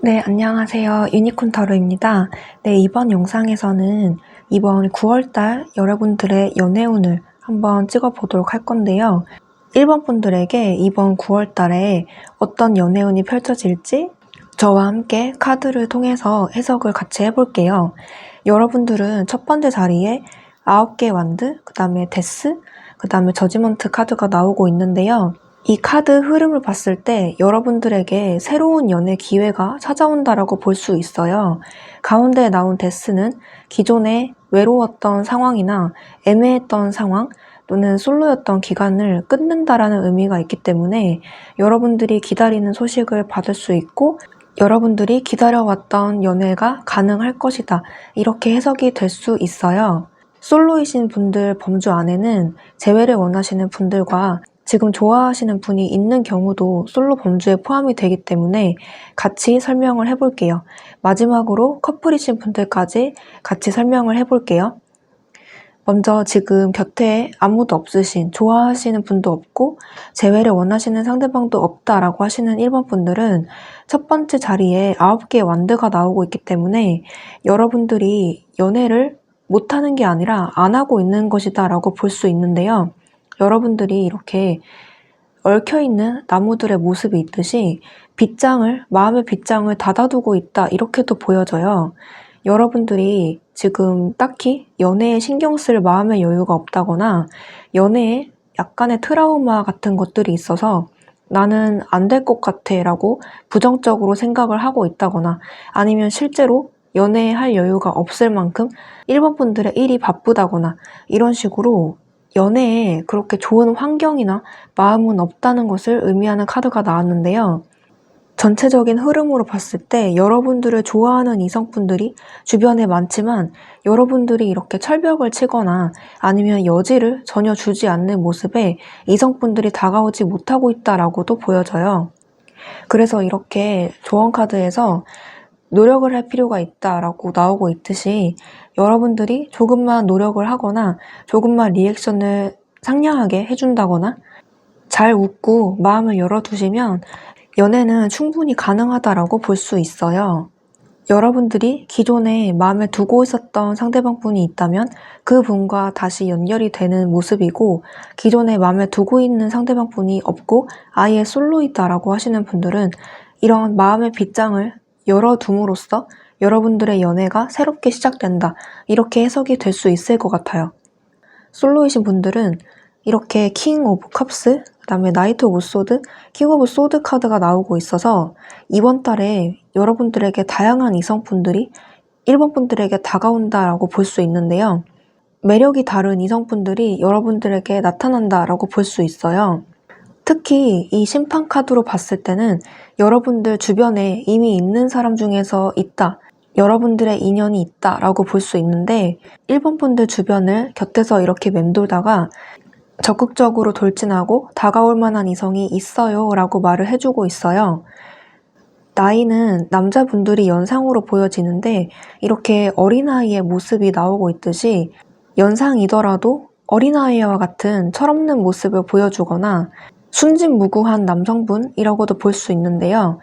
네, 안녕하세요. 유니콘 타로입니다. 네, 이번 영상에서는 이번 9월달 여러분들의 연애운을 한번 찍어보도록 할 건데요. 1번 분들에게 이번 9월달에 어떤 연애운이 펼쳐질지 저와 함께 카드를 통해서 해석을 같이 해볼게요. 여러분들은 첫 번째 자리에 9개의 완드, 그 다음에 데스, 그 다음에 저지먼트 카드가 나오고 있는데요. 이 카드 흐름을 봤을 때 여러분들에게 새로운 연애 기회가 찾아온다라고 볼 수 있어요. 가운데 나온 데스는 기존에 외로웠던 상황이나 애매했던 상황 또는 솔로였던 기간을 끊는다라는 의미가 있기 때문에 여러분들이 기다리는 소식을 받을 수 있고 여러분들이 기다려왔던 연애가 가능할 것이다. 이렇게 해석이 될 수 있어요. 솔로이신 분들 범주 안에는 재회를 원하시는 분들과 지금 좋아하시는 분이 있는 경우도 솔로 범주에 포함이 되기 때문에 같이 설명을 해볼게요. 마지막으로 커플이신 분들까지 같이 설명을 해볼게요. 먼저 지금 곁에 아무도 없으신, 좋아하시는 분도 없고 재회를 원하시는 상대방도 없다라고 하시는 1번 분들은 첫 번째 자리에 9개의 완드가 나오고 있기 때문에 여러분들이 연애를 못하는 게 아니라 안 하고 있는 것이다 라고 볼 수 있는데요. 여러분들이 이렇게 얽혀있는 나무들의 모습이 있듯이 마음의 빗장을 닫아두고 있다 이렇게도 보여져요. 여러분들이 지금 딱히 연애에 신경 쓸 마음의 여유가 없다거나 연애에 약간의 트라우마 같은 것들이 있어서 나는 안 될 것 같아 라고 부정적으로 생각을 하고 있다거나 아니면 실제로 연애할 여유가 없을 만큼 1번 분들의 일이 바쁘다거나 이런 식으로 연애에 그렇게 좋은 환경이나 마음은 없다는 것을 의미하는 카드가 나왔는데요. 전체적인 흐름으로 봤을 때 여러분들을 좋아하는 이성분들이 주변에 많지만 여러분들이 이렇게 철벽을 치거나 아니면 여지를 전혀 주지 않는 모습에 이성분들이 다가오지 못하고 있다라고도 보여져요. 그래서 이렇게 조언 카드에서 노력을 할 필요가 있다라고 나오고 있듯이 여러분들이 조금만 노력을 하거나 조금만 리액션을 상냥하게 해준다거나 잘 웃고 마음을 열어두시면 연애는 충분히 가능하다라고 볼 수 있어요. 여러분들이 기존에 마음에 두고 있었던 상대방 분이 있다면 그 분과 다시 연결이 되는 모습이고 기존에 마음에 두고 있는 상대방 분이 없고 아예 솔로이다라고 하시는 분들은 이런 마음의 빗장을 열어둠으로써 여러분들의 연애가 새롭게 시작된다. 이렇게 해석이 될 수 있을 것 같아요. 솔로이신 분들은 이렇게 킹 오브 컵스, 그 다음에 나이트 오브 소드, 킹 오브 소드 카드가 나오고 있어서 이번 달에 여러분들에게 다양한 이성분들이 1번 분들에게 다가온다라고 볼 수 있는데요. 매력이 다른 이성분들이 여러분들에게 나타난다라고 볼 수 있어요. 특히 이 심판 카드로 봤을 때는 여러분들 주변에 이미 있는 사람 중에서 있다. 여러분들의 인연이 있다라고 볼 수 있는데 1번 분들 주변을 곁에서 이렇게 맴돌다가 적극적으로 돌진하고 다가올 만한 이성이 있어요 라고 말을 해주고 있어요. 나이는 남자분들이 연상으로 보여지는데 이렇게 어린아이의 모습이 나오고 있듯이 연상이더라도 어린아이와 같은 철없는 모습을 보여주거나 순진무구한 남성분이라고도 볼 수 있는데요.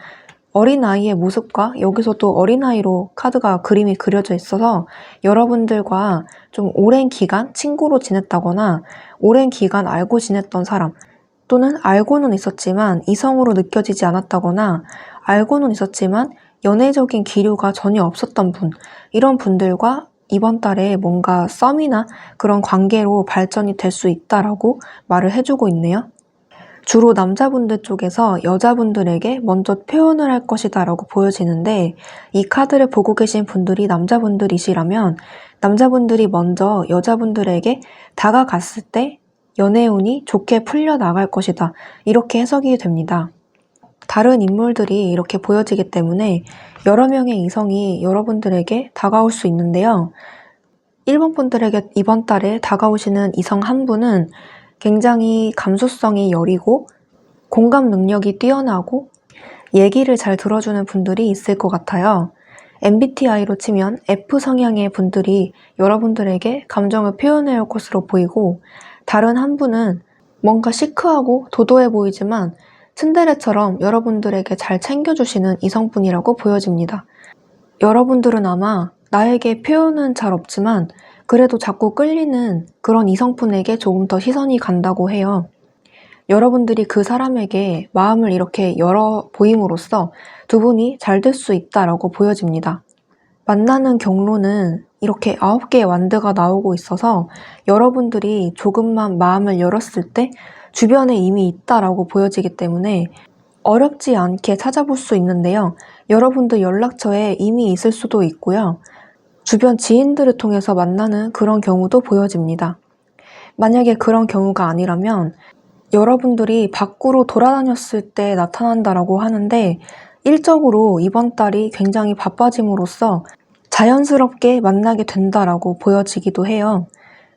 어린아이의 모습과 여기서도 어린아이로 카드가 그림이 그려져 있어서 여러분들과 좀 오랜 기간 친구로 지냈다거나 오랜 기간 알고 지냈던 사람 또는 알고는 있었지만 이성으로 느껴지지 않았다거나 알고는 있었지만 연애적인 기류가 전혀 없었던 분 이런 분들과 이번 달에 뭔가 썸이나 그런 관계로 발전이 될 수 있다라고 말을 해주고 있네요. 주로 남자분들 쪽에서 여자분들에게 먼저 표현을 할 것이다 라고 보여지는데 이 카드를 보고 계신 분들이 남자분들이시라면 남자분들이 먼저 여자분들에게 다가갔을 때 연애운이 좋게 풀려나갈 것이다 이렇게 해석이 됩니다. 다른 인물들이 이렇게 보여지기 때문에 여러 명의 이성이 여러분들에게 다가올 수 있는데요. 1번 분들에게 이번 달에 다가오시는 이성 한 분은 굉장히 감수성이 여리고 공감 능력이 뛰어나고 얘기를 잘 들어주는 분들이 있을 것 같아요. MBTI로 치면 F 성향의 분들이 여러분들에게 감정을 표현해 올 것으로 보이고 다른 한 분은 뭔가 시크하고 도도해 보이지만 츤데레처럼 여러분들에게 잘 챙겨주시는 이성분이라고 보여집니다. 여러분들은 아마 나에게 표현은 잘 없지만 그래도 자꾸 끌리는 그런 이성분에게 조금 더 시선이 간다고 해요. 여러분들이 그 사람에게 마음을 이렇게 열어 보임으로써 두 분이 잘 될 수 있다라고 보여집니다. 만나는 경로는 이렇게 9개의 완드가 나오고 있어서 여러분들이 조금만 마음을 열었을 때 주변에 이미 있다라고 보여지기 때문에 어렵지 않게 찾아볼 수 있는데요. 여러분들 연락처에 이미 있을 수도 있고요. 주변 지인들을 통해서 만나는 그런 경우도 보여집니다. 만약에 그런 경우가 아니라면 여러분들이 밖으로 돌아다녔을 때 나타난다라고 하는데 일적으로 이번 달이 굉장히 바빠짐으로써 자연스럽게 만나게 된다라고 보여지기도 해요.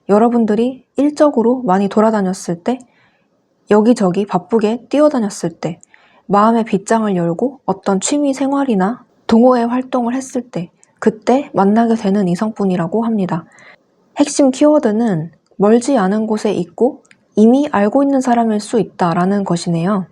여러분들이 일적으로 많이 돌아다녔을 때 여기저기 바쁘게 뛰어다녔을 때 마음의 빗장을 열고 어떤 취미 생활이나 동호회 활동을 했을 때 그때 만나게 되는 이성분이라고 합니다. 핵심 키워드는 멀지 않은 곳에 있고 이미 알고 있는 사람일 수 있다라는 것이네요.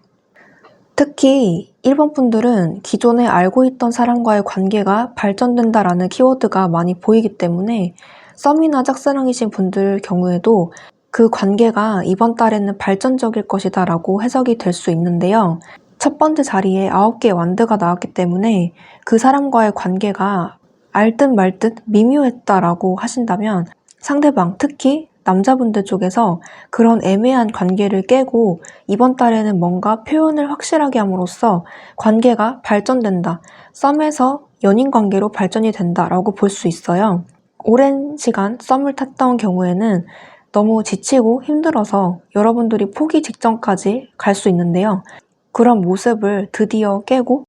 특히 1번 분들은 기존에 알고 있던 사람과의 관계가 발전된다라는 키워드가 많이 보이기 때문에 썸이나 짝사랑이신 분들 경우에도 그 관계가 이번 달에는 발전적일 것이다 라고 해석이 될 수 있는데요. 첫 번째 자리에 9개의 완드가 나왔기 때문에 그 사람과의 관계가 알듯 말듯 미묘했다라고 하신다면 상대방, 특히 남자분들 쪽에서 그런 애매한 관계를 깨고 이번 달에는 뭔가 표현을 확실하게 함으로써 관계가 발전된다. 썸에서 연인 관계로 발전이 된다라고 볼 수 있어요. 오랜 시간 썸을 탔던 경우에는 너무 지치고 힘들어서 여러분들이 포기 직전까지 갈 수 있는데요. 그런 모습을 드디어 깨고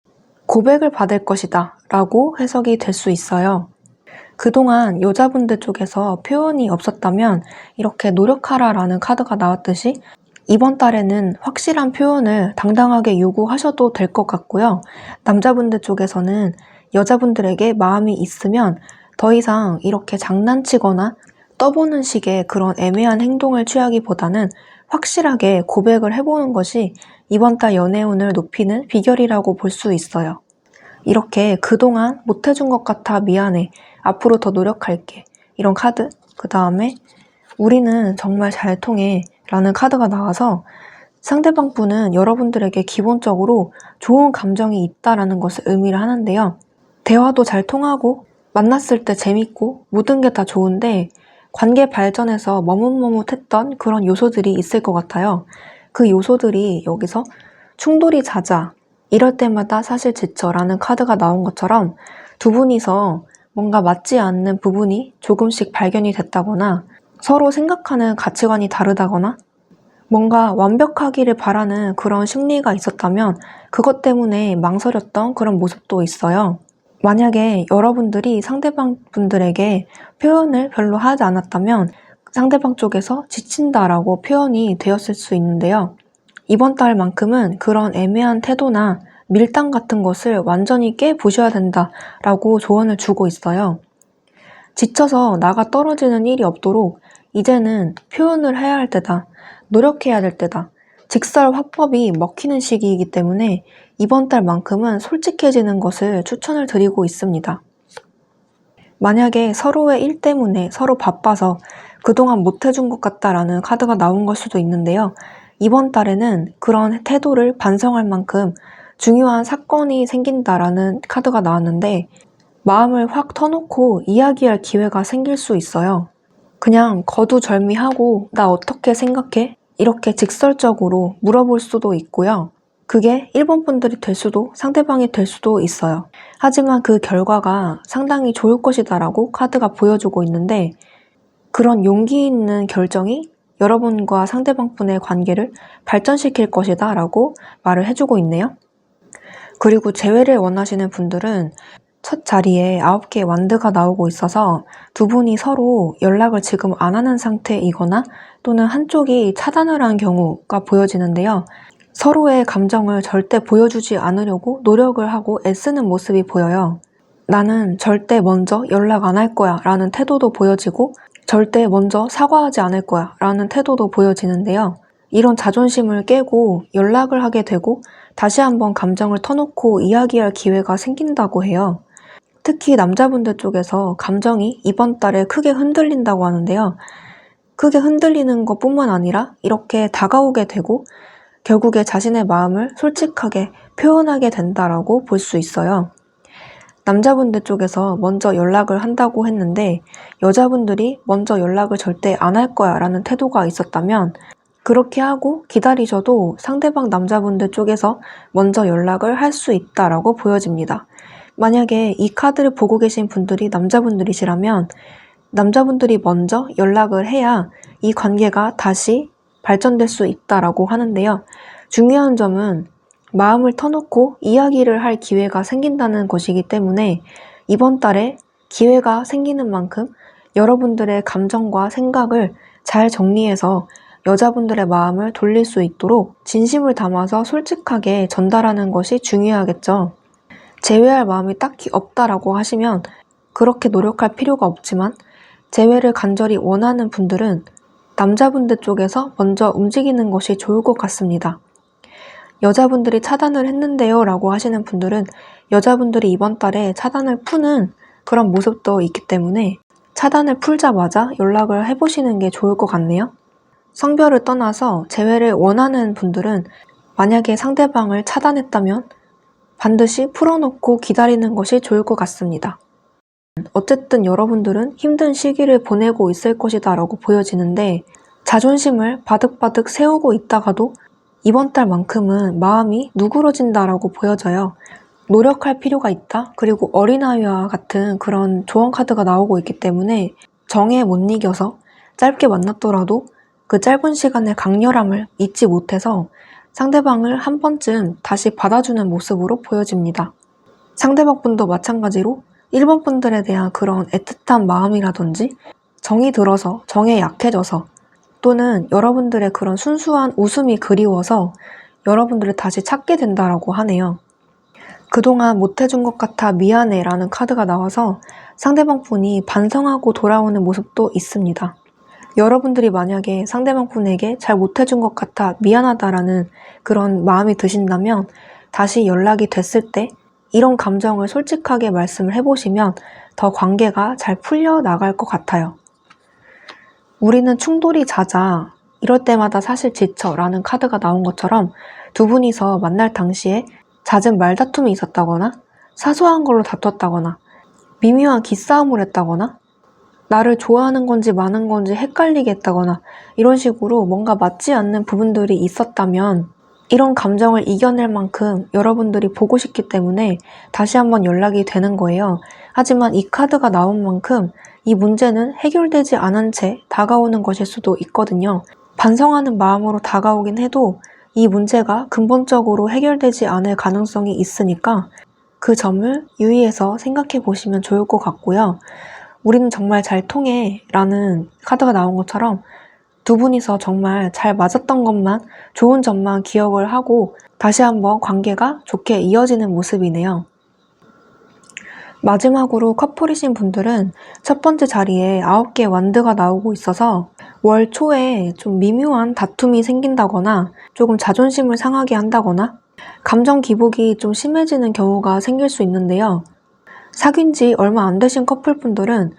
고백을 받을 것이다 라고 해석이 될 수 있어요. 그동안 여자분들 쪽에서 표현이 없었다면 이렇게 노력하라 라는 카드가 나왔듯이 이번 달에는 확실한 표현을 당당하게 요구하셔도 될 것 같고요. 남자분들 쪽에서는 여자분들에게 마음이 있으면 더 이상 이렇게 장난치거나 떠보는 식의 그런 애매한 행동을 취하기보다는 확실하게 고백을 해보는 것이 이번 달 연애운을 높이는 비결이라고 볼 수 있어요. 이렇게 그동안 못해준 것 같아 미안해. 앞으로 더 노력할게. 이런 카드. 그 다음에 우리는 정말 잘 통해 라는 카드가 나와서 상대방 분은 여러분들에게 기본적으로 좋은 감정이 있다라는 것을 의미를 하는데요. 대화도 잘 통하고 만났을 때 재밌고 모든 게 다 좋은데 관계 발전에서 머뭇머뭇했던 그런 요소들이 있을 것 같아요. 그 요소들이 여기서 충돌이 잦아 이럴 때마다 사실 지쳐라는 카드가 나온 것처럼 두 분이서 뭔가 맞지 않는 부분이 조금씩 발견이 됐다거나 서로 생각하는 가치관이 다르다거나 뭔가 완벽하기를 바라는 그런 심리가 있었다면 그것 때문에 망설였던 그런 모습도 있어요. 만약에 여러분들이 상대방 분들에게 표현을 별로 하지 않았다면 상대방 쪽에서 지친다라고 표현이 되었을 수 있는데요. 이번 달만큼은 그런 애매한 태도나 밀당 같은 것을 완전히 깨부셔야 된다라고 조언을 주고 있어요. 지쳐서 나가 떨어지는 일이 없도록 이제는 표현을 해야 할 때다. 노력해야 될 때다. 직설 화법이 먹히는 시기이기 때문에 이번 달만큼은 솔직해지는 것을 추천을 드리고 있습니다. 만약에 서로의 일 때문에 서로 바빠서 그동안 못해준 것 같다라는 카드가 나온 걸 수도 있는데요. 이번 달에는 그런 태도를 반성할 만큼 중요한 사건이 생긴다라는 카드가 나왔는데 마음을 확 터놓고 이야기할 기회가 생길 수 있어요. 그냥 거두절미하고 나 어떻게 생각해? 이렇게 직설적으로 물어볼 수도 있고요. 그게 1번 분들이 될 수도 상대방이 될 수도 있어요. 하지만 그 결과가 상당히 좋을 것이다 라고 카드가 보여주고 있는데 그런 용기 있는 결정이 여러분과 상대방 분의 관계를 발전시킬 것이다 라고 말을 해주고 있네요. 그리고 재회를 원하시는 분들은 첫 자리에 9개의 완드가 나오고 있어서 두 분이 서로 연락을 지금 안 하는 상태이거나 또는 한쪽이 차단을 한 경우가 보여지는데요. 서로의 감정을 절대 보여주지 않으려고 노력을 하고 애쓰는 모습이 보여요. 나는 절대 먼저 연락 안 할 거야 라는 태도도 보여지고 절대 먼저 사과하지 않을 거야 라는 태도도 보여지는데요. 이런 자존심을 깨고 연락을 하게 되고 다시 한번 감정을 터놓고 이야기할 기회가 생긴다고 해요. 특히 남자분들 쪽에서 감정이 이번 달에 크게 흔들린다고 하는데요. 크게 흔들리는 것뿐만 아니라 이렇게 다가오게 되고 결국에 자신의 마음을 솔직하게 표현하게 된다라고 볼 수 있어요. 남자분들 쪽에서 먼저 연락을 한다고 했는데 여자분들이 먼저 연락을 절대 안 할 거야 라는 태도가 있었다면 그렇게 하고 기다리셔도 상대방 남자분들 쪽에서 먼저 연락을 할 수 있다라고 보여집니다. 만약에 이 카드를 보고 계신 분들이 남자분들이시라면 남자분들이 먼저 연락을 해야 이 관계가 다시 발전될 수 있다라고 하는데요. 중요한 점은 마음을 터놓고 이야기를 할 기회가 생긴다는 것이기 때문에 이번 달에 기회가 생기는 만큼 여러분들의 감정과 생각을 잘 정리해서 여자분들의 마음을 돌릴 수 있도록 진심을 담아서 솔직하게 전달하는 것이 중요하겠죠. 재회할 마음이 딱히 없다라고 하시면 그렇게 노력할 필요가 없지만 재회를 간절히 원하는 분들은 남자분들 쪽에서 먼저 움직이는 것이 좋을 것 같습니다. 여자분들이 차단을 했는데요 라고 하시는 분들은 여자분들이 이번 달에 차단을 푸는 그런 모습도 있기 때문에 차단을 풀자마자 연락을 해보시는 게 좋을 것 같네요. 성별을 떠나서 재회를 원하는 분들은 만약에 상대방을 차단했다면 반드시 풀어놓고 기다리는 것이 좋을 것 같습니다. 어쨌든 여러분들은 힘든 시기를 보내고 있을 것이다 라고 보여지는데 자존심을 바득바득 세우고 있다가도 이번 달만큼은 마음이 누그러진다라고 보여져요. 노력할 필요가 있다. 그리고 어린아이와 같은 그런 조언 카드가 나오고 있기 때문에 정에 못 이겨서 짧게 만났더라도 그 짧은 시간의 강렬함을 잊지 못해서 상대방을 한 번쯤 다시 받아주는 모습으로 보여집니다. 상대방 분도 마찬가지로 1번 분들에 대한 그런 애틋한 마음이라든지 정이 들어서 정에 약해져서 또는 여러분들의 그런 순수한 웃음이 그리워서 여러분들을 다시 찾게 된다라고 하네요. 그동안 못해준 것 같아 미안해 라는 카드가 나와서 상대방 분이 반성하고 돌아오는 모습도 있습니다. 여러분들이 만약에 상대방 분에게 잘 못해준 것 같아 미안하다라는 그런 마음이 드신다면 다시 연락이 됐을 때 이런 감정을 솔직하게 말씀을 해보시면 더 관계가 잘 풀려나갈 것 같아요. 우리는 충돌이 잦아 이럴 때마다 사실 지쳐 라는 카드가 나온 것처럼 두 분이서 만날 당시에 잦은 말다툼이 있었다거나 사소한 걸로 다퉜다거나 미묘한 기싸움을 했다거나 나를 좋아하는 건지 마는 건지 헷갈리게 했다거나 이런 식으로 뭔가 맞지 않는 부분들이 있었다면 이런 감정을 이겨낼 만큼 여러분들이 보고 싶기 때문에 다시 한번 연락이 되는 거예요. 하지만 이 카드가 나온 만큼 이 문제는 해결되지 않은 채 다가오는 것일 수도 있거든요. 반성하는 마음으로 다가오긴 해도 이 문제가 근본적으로 해결되지 않을 가능성이 있으니까 그 점을 유의해서 생각해 보시면 좋을 것 같고요. 우리는 정말 잘 통해 라는 카드가 나온 것처럼 두 분이서 정말 잘 맞았던 것만 좋은 점만 기억을 하고 다시 한번 관계가 좋게 이어지는 모습이네요. 마지막으로 커플이신 분들은 첫 번째 자리에 9개의 완드가 나오고 있어서 월 초에 좀 미묘한 다툼이 생긴다거나 조금 자존심을 상하게 한다거나 감정 기복이 좀 심해지는 경우가 생길 수 있는데요. 사귄 지 얼마 안 되신 커플분들은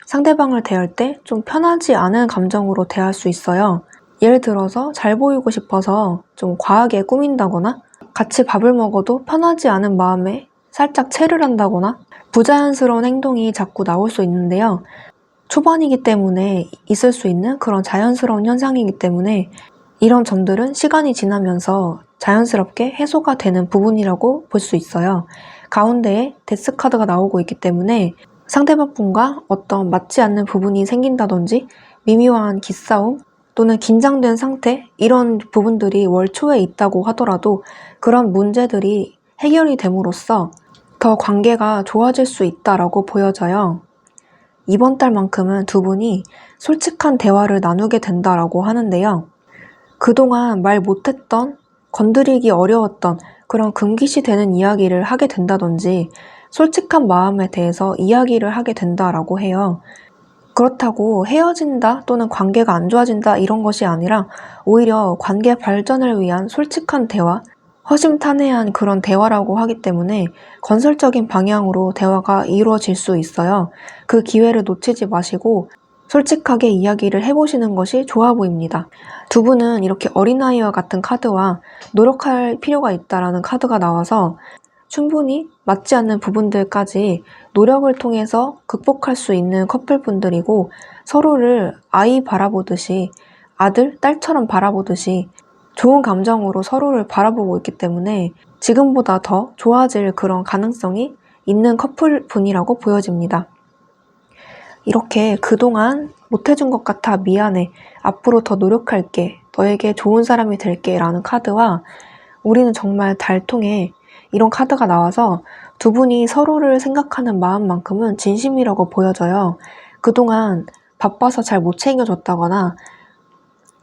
상대방을 대할 때 좀 편하지 않은 감정으로 대할 수 있어요. 예를 들어서 잘 보이고 싶어서 좀 과하게 꾸민다거나 같이 밥을 먹어도 편하지 않은 마음에 살짝 체를 한다거나 부자연스러운 행동이 자꾸 나올 수 있는데요. 초반이기 때문에 있을 수 있는 그런 자연스러운 현상이기 때문에 이런 점들은 시간이 지나면서 자연스럽게 해소가 되는 부분이라고 볼 수 있어요. 가운데에 데스 카드가 나오고 있기 때문에 상대방 분과 어떤 맞지 않는 부분이 생긴다든지 미묘한 기싸움 또는 긴장된 상태 이런 부분들이 월 초에 있다고 하더라도 그런 문제들이 해결이 됨으로써 더 관계가 좋아질 수 있다라고 보여져요. 이번 달만큼은 두 분이 솔직한 대화를 나누게 된다라고 하는데요. 그동안 말 못했던, 건드리기 어려웠던 그런 금기시 되는 이야기를 하게 된다든지 솔직한 마음에 대해서 이야기를 하게 된다라고 해요. 그렇다고 헤어진다 또는 관계가 안 좋아진다 이런 것이 아니라 오히려 관계 발전을 위한 솔직한 대화, 허심탄회한 그런 대화라고 하기 때문에 건설적인 방향으로 대화가 이루어질 수 있어요. 그 기회를 놓치지 마시고 솔직하게 이야기를 해보시는 것이 좋아 보입니다. 두 분은 이렇게 어린아이와 같은 카드와 노력할 필요가 있다라는 카드가 나와서 충분히 맞지 않는 부분들까지 노력을 통해서 극복할 수 있는 커플분들이고 서로를 아이 바라보듯이 아들, 딸처럼 바라보듯이 좋은 감정으로 서로를 바라보고 있기 때문에 지금보다 더 좋아질 그런 가능성이 있는 커플분이라고 보여집니다. 이렇게 그동안 못해준 것 같아 미안해. 앞으로 더 노력할게. 너에게 좋은 사람이 될게 라는 카드와 우리는 정말 달통해 이런 카드가 나와서 두 분이 서로를 생각하는 마음만큼은 진심이라고 보여져요. 그동안 바빠서 잘 못 챙겨줬다거나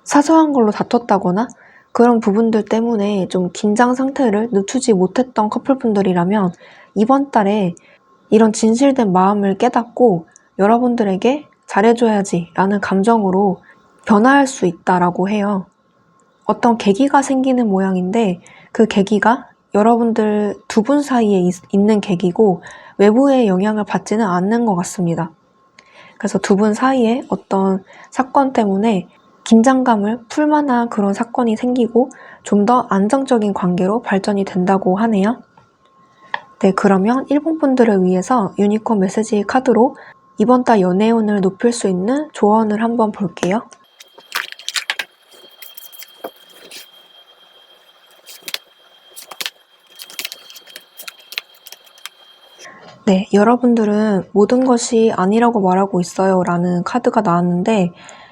사소한 걸로 다퉜다거나 그런 부분들 때문에 좀 긴장 상태를 늦추지 못했던 커플분들이라면 이번 달에 이런 진실된 마음을 깨닫고 여러분들에게 잘해줘야지 라는 감정으로 변화할 수 있다라고 해요. 어떤 계기가 생기는 모양인데 그 계기가 여러분들 두 분 사이에 있는 계기고 외부의 영향을 받지는 않는 것 같습니다. 그래서 두 분 사이에 어떤 사건 때문에 긴장감을 풀 만한 그런 사건이 생기고 좀 더 안정적인 관계로 발전이 된다고 하네요. 네, 그러면 일본 분들을 위해서 유니콘 메시지 카드로 이번 달 연애운을 높일 수 있는 조언을 한번 볼게요. 네, 여러분들은 모든 것이 아니라고 말하고 있어요 라는 카드가 나왔는데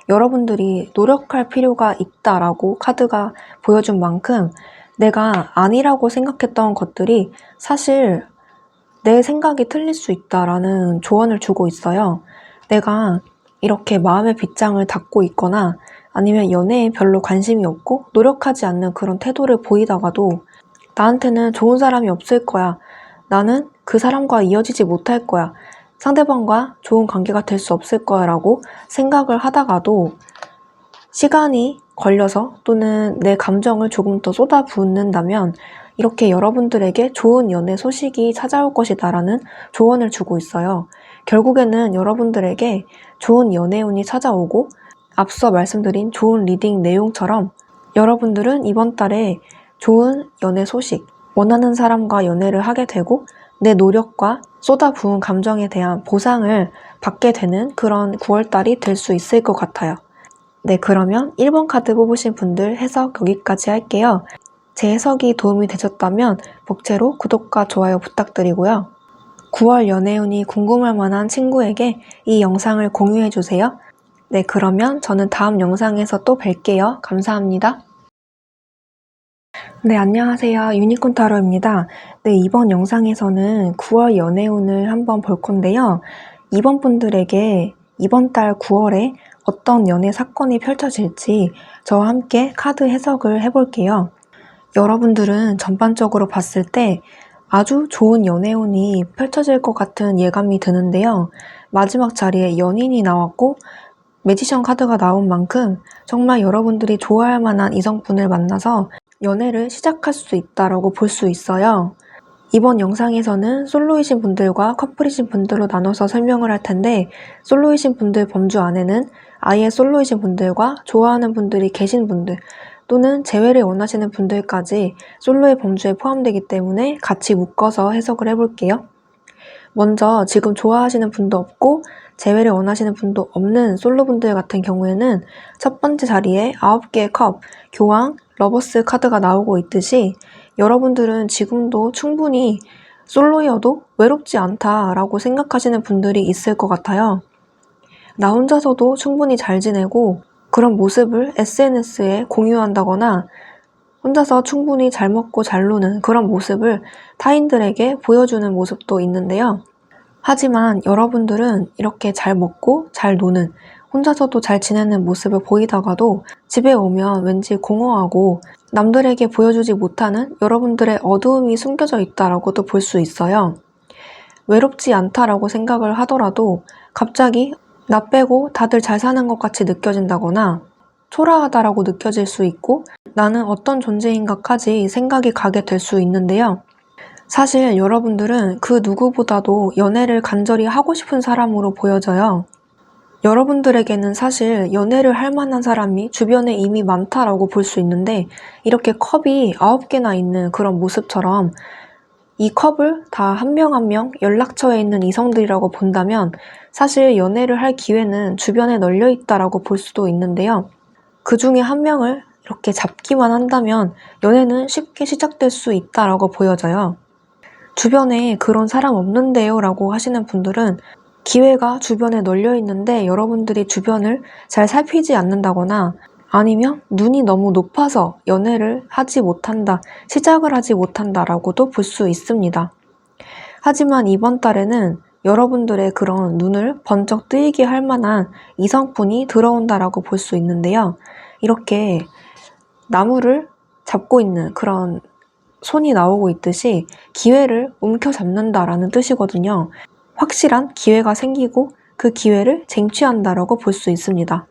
여러분들이 노력할 필요가 있다라고 카드가 보여준 만큼 내가 아니라고 생각했던 것들이 사실 내 생각이 틀릴 수 있다라는 조언을 주고 있어요. 내가 이렇게 마음의 빗장을 닫고 있거나 아니면 연애에 별로 관심이 없고 노력하지 않는 그런 태도를 보이다가도 나한테는 좋은 사람이 없을 거야. 나는 그 사람과 이어지지 못할 거야. 상대방과 좋은 관계가 될 수 없을 거야 라고 생각을 하다가도 시간이 걸려서 또는 내 감정을 조금 더 쏟아붓는다면 이렇게 여러분들에게 좋은 연애 소식이 찾아올 것이다 라는 조언을 주고 있어요. 결국에는 여러분들에게 좋은 연애운이 찾아오고 앞서 말씀드린 좋은 리딩 내용처럼 여러분들은 이번 달에 좋은 연애 소식, 원하는 사람과 연애를 하게 되고 내 노력과 쏟아부은 감정에 대한 보상을 받게 되는 그런 9월달이 될 수 있을 것 같아요. 네, 그러면 1번 카드 뽑으신 분들 해석 여기까지 할게요. 제 해석이 도움이 되셨다면 복채로 구독과 좋아요 부탁드리고요. 9월 연애운이 궁금할 만한 친구에게 이 영상을 공유해주세요. 네, 그러면 저는 다음 영상에서 또 뵐게요. 감사합니다. 네, 안녕하세요. 유니콘 타로입니다. 네, 이번 영상에서는 9월 연애운을 한번 볼 건데요. 이번 분들에게 이번 달 9월에 어떤 연애 사건이 펼쳐질지 저와 함께 카드 해석을 해볼게요. 여러분들은 전반적으로 봤을 때 아주 좋은 연애운이 펼쳐질 것 같은 예감이 드는데요. 마지막 자리에 연인이 나왔고 매지션 카드가 나온 만큼 정말 여러분들이 좋아할 만한 이성분을 만나서 연애를 시작할 수 있다고 볼 수 있어요. 이번 영상에서는 솔로이신 분들과 커플이신 분들로 나눠서 설명을 할 텐데 솔로이신 분들 범주 안에는 아예 솔로이신 분들과 좋아하는 분들이 계신 분들 또는 재회를 원하시는 분들까지 솔로의 범주에 포함되기 때문에 같이 묶어서 해석을 해볼게요. 먼저 지금 좋아하시는 분도 없고 재회를 원하시는 분도 없는 솔로분들 같은 경우에는 첫 번째 자리에 9개의 컵, 교황, 러버스 카드가 나오고 있듯이 여러분들은 지금도 충분히 솔로여도 외롭지 않다라고 생각하시는 분들이 있을 것 같아요. 나 혼자서도 충분히 잘 지내고 그런 모습을 SNS에 공유한다거나 혼자서 충분히 잘 먹고 잘 노는 그런 모습을 타인들에게 보여주는 모습도 있는데요. 하지만 여러분들은 이렇게 잘 먹고 잘 노는 혼자서도 잘 지내는 모습을 보이다가도 집에 오면 왠지 공허하고 남들에게 보여주지 못하는 여러분들의 어두움이 숨겨져 있다라고도 볼 수 있어요. 외롭지 않다라고 생각을 하더라도 갑자기 나 빼고 다들 잘 사는 것 같이 느껴진다거나 초라하다라고 느껴질 수 있고 나는 어떤 존재인가까지 생각이 가게 될 수 있는데요. 사실 여러분들은 그 누구보다도 연애를 간절히 하고 싶은 사람으로 보여져요. 여러분들에게는 사실 연애를 할 만한 사람이 주변에 이미 많다라고 볼 수 있는데 이렇게 컵이 9개나 있는 그런 모습처럼 이 컵을 다 한 명 한 명 연락처에 있는 이성들이라고 본다면 사실 연애를 할 기회는 주변에 널려 있다라고 볼 수도 있는데요. 그 중에 한 명을 이렇게 잡기만 한다면 연애는 쉽게 시작될 수 있다라고 보여져요. 주변에 그런 사람 없는데요 라고 하시는 분들은 기회가 주변에 널려 있는데 여러분들이 주변을 잘 살피지 않는다거나 아니면 눈이 너무 높아서 연애를 하지 못한다, 시작을 하지 못한다라고도 볼 수 있습니다. 하지만 이번 달에는 여러분들의 그런 눈을 번쩍 뜨이게 할 만한 이성분이 들어온다라고 볼 수 있는데요. 이렇게 나무를 잡고 있는 그런 손이 나오고 있듯이 기회를 움켜잡는다라는 뜻이거든요. 확실한 기회가 생기고 그 기회를 쟁취한다라고 볼 수 있습니다.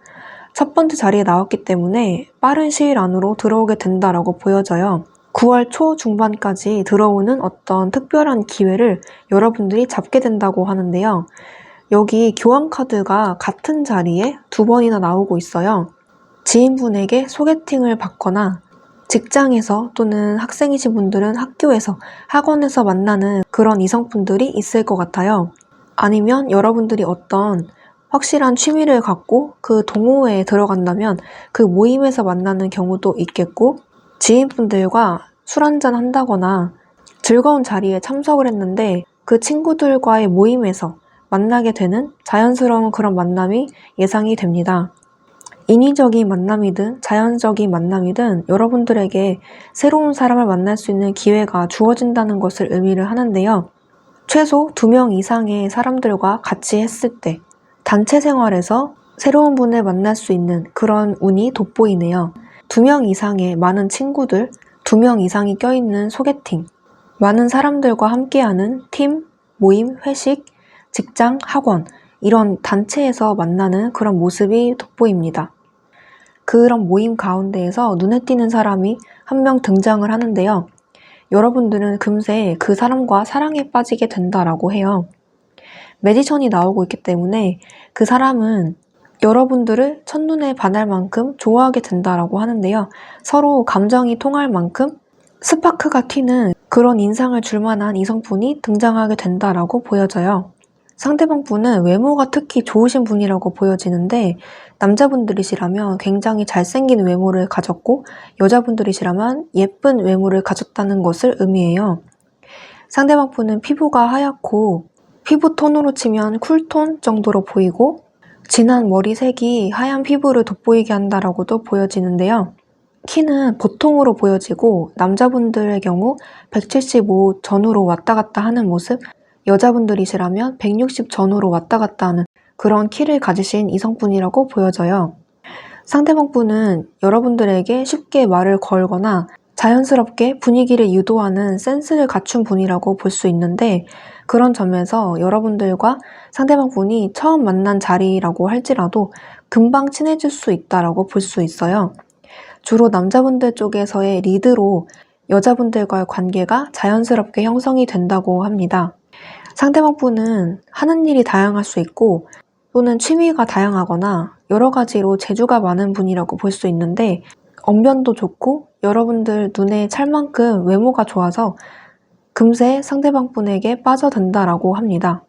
첫 번째 자리에 나왔기 때문에 빠른 시일 안으로 들어오게 된다라고 보여져요. 9월 초 중반까지 들어오는 어떤 특별한 기회를 여러분들이 잡게 된다고 하는데요. 여기 교환 카드가 같은 자리에 2번이나 나오고 있어요. 지인분에게 소개팅을 받거나 직장에서 또는 학생이신 분들은 학교에서, 학원에서 만나는 그런 이성분들이 있을 것 같아요. 아니면 여러분들이 어떤 확실한 취미를 갖고 그 동호회에 들어간다면 그 모임에서 만나는 경우도 있겠고 지인분들과 술 한잔 한다거나 즐거운 자리에 참석을 했는데 그 친구들과의 모임에서 만나게 되는 자연스러운 그런 만남이 예상이 됩니다. 인위적인 만남이든 자연적인 만남이든 여러분들에게 새로운 사람을 만날 수 있는 기회가 주어진다는 것을 의미를 하는데요. 최소 2명 이상의 사람들과 같이 했을 때 단체 생활에서 새로운 분을 만날 수 있는 그런 운이 돋보이네요. 2명 이상의 많은 친구들, 2명 이상이 껴있는 소개팅, 많은 사람들과 함께하는 팀, 모임, 회식, 직장, 학원 이런 단체에서 만나는 그런 모습이 돋보입니다. 그런 모임 가운데에서 눈에 띄는 사람이 한 명 등장을 하는데요. 여러분들은 금세 그 사람과 사랑에 빠지게 된다라고 해요. 매지션이 나오고 있기 때문에 그 사람은 여러분들을 첫눈에 반할 만큼 좋아하게 된다라고 하는데요. 서로 감정이 통할 만큼 스파크가 튀는 그런 인상을 줄 만한 이성분이 등장하게 된다라고 보여져요. 상대방 분은 외모가 특히 좋으신 분이라고 보여지는데 남자분들이시라면 굉장히 잘생긴 외모를 가졌고 여자분들이시라면 예쁜 외모를 가졌다는 것을 의미해요. 상대방 분은 피부가 하얗고 피부톤으로 치면 쿨톤 정도로 보이고 진한 머리색이 하얀 피부를 돋보이게 한다라고도 보여지는데요. 키는 보통으로 보여지고 남자분들의 경우 175 전후로 왔다 갔다 하는 모습, 여자분들이시라면 160 전후로 왔다 갔다 하는 그런 키를 가지신 이성분이라고 보여져요. 상대방 분은 여러분들에게 쉽게 말을 걸거나 자연스럽게 분위기를 유도하는 센스를 갖춘 분이라고 볼 수 있는데 그런 점에서 여러분들과 상대방 분이 처음 만난 자리라고 할지라도 금방 친해질 수 있다라고 볼 수 있어요. 주로 남자분들 쪽에서의 리드로 여자분들과의 관계가 자연스럽게 형성이 된다고 합니다. 상대방 분은 하는 일이 다양할 수 있고 또는 취미가 다양하거나 여러 가지로 재주가 많은 분이라고 볼 수 있는데 언변도 좋고 여러분들 눈에 찰 만큼 외모가 좋아서 금세 상대방 분에게 빠져든다라고 합니다.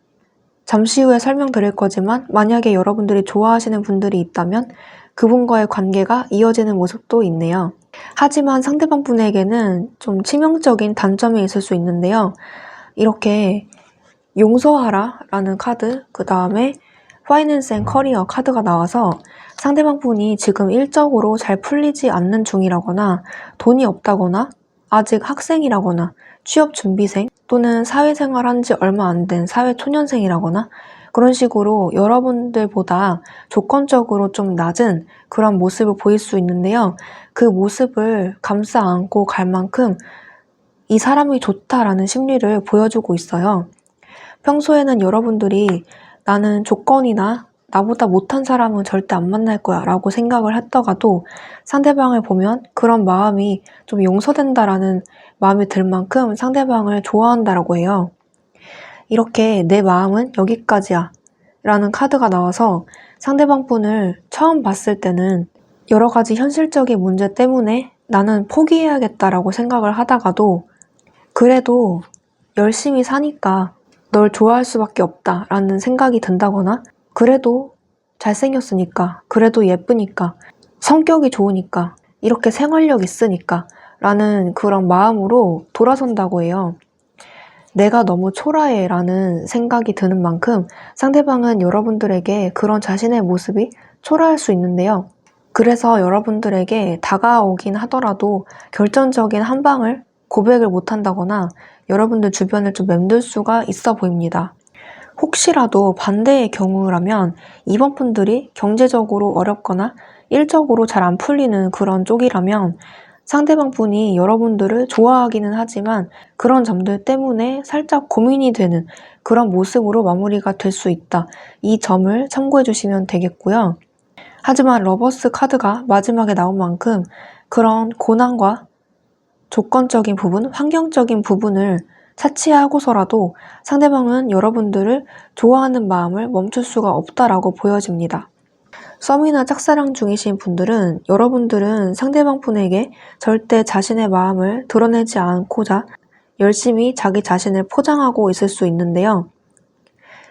잠시 후에 설명드릴 거지만 만약에 여러분들이 좋아하시는 분들이 있다면 그분과의 관계가 이어지는 모습도 있네요. 하지만 상대방 분에게는 좀 치명적인 단점이 있을 수 있는데요. 이렇게 용서하라 라는 카드, 그 다음에 파이낸스 앤 커리어 카드가 나와서 상대방 분이 지금 일적으로 잘 풀리지 않는 중이라거나 돈이 없다거나 아직 학생이라거나 취업준비생 또는 사회생활 한 지 얼마 안 된 사회초년생이라거나 그런 식으로 여러분들보다 조건적으로 좀 낮은 그런 모습을 보일 수 있는데요. 그 모습을 감싸 안고 갈 만큼 이 사람이 좋다라는 심리를 보여주고 있어요. 평소에는 여러분들이 나는 조건이나 나보다 못한 사람은 절대 안 만날 거야 라고 생각을 했다가도 상대방을 보면 그런 마음이 좀 용서된다라는 마음이 들 만큼 상대방을 좋아한다라고 해요. 이렇게 내 마음은 여기까지야 라는 카드가 나와서 상대방 분을 처음 봤을 때는 여러 가지 현실적인 문제 때문에 나는 포기해야겠다라고 생각을 하다가도 그래도 열심히 사니까 널 좋아할 수밖에 없다라는 생각이 든다거나 그래도 잘생겼으니까, 그래도 예쁘니까, 성격이 좋으니까, 이렇게 생활력 있으니까 라는 그런 마음으로 돌아선다고 해요. 내가 너무 초라해 라는 생각이 드는 만큼 상대방은 여러분들에게 그런 자신의 모습이 초라할 수 있는데요. 그래서 여러분들에게 다가오긴 하더라도 결정적인 한 방을 고백을 못한다거나 여러분들 주변을 좀 맴돌 수가 있어 보입니다. 혹시라도 반대의 경우라면 이번 분들이 경제적으로 어렵거나 일적으로 잘 안 풀리는 그런 쪽이라면 상대방 분이 여러분들을 좋아하기는 하지만 그런 점들 때문에 살짝 고민이 되는 그런 모습으로 마무리가 될 수 있다. 이 점을 참고해 주시면 되겠고요. 하지만 러버스 카드가 마지막에 나온 만큼 그런 고난과 조건적인 부분, 환경적인 부분을 차치하고서라도 상대방은 여러분들을 좋아하는 마음을 멈출 수가 없다라고 보여집니다. 썸이나 짝사랑 중이신 분들은 여러분들은 상대방 분에게 절대 자신의 마음을 드러내지 않고자 열심히 자기 자신을 포장하고 있을 수 있는데요.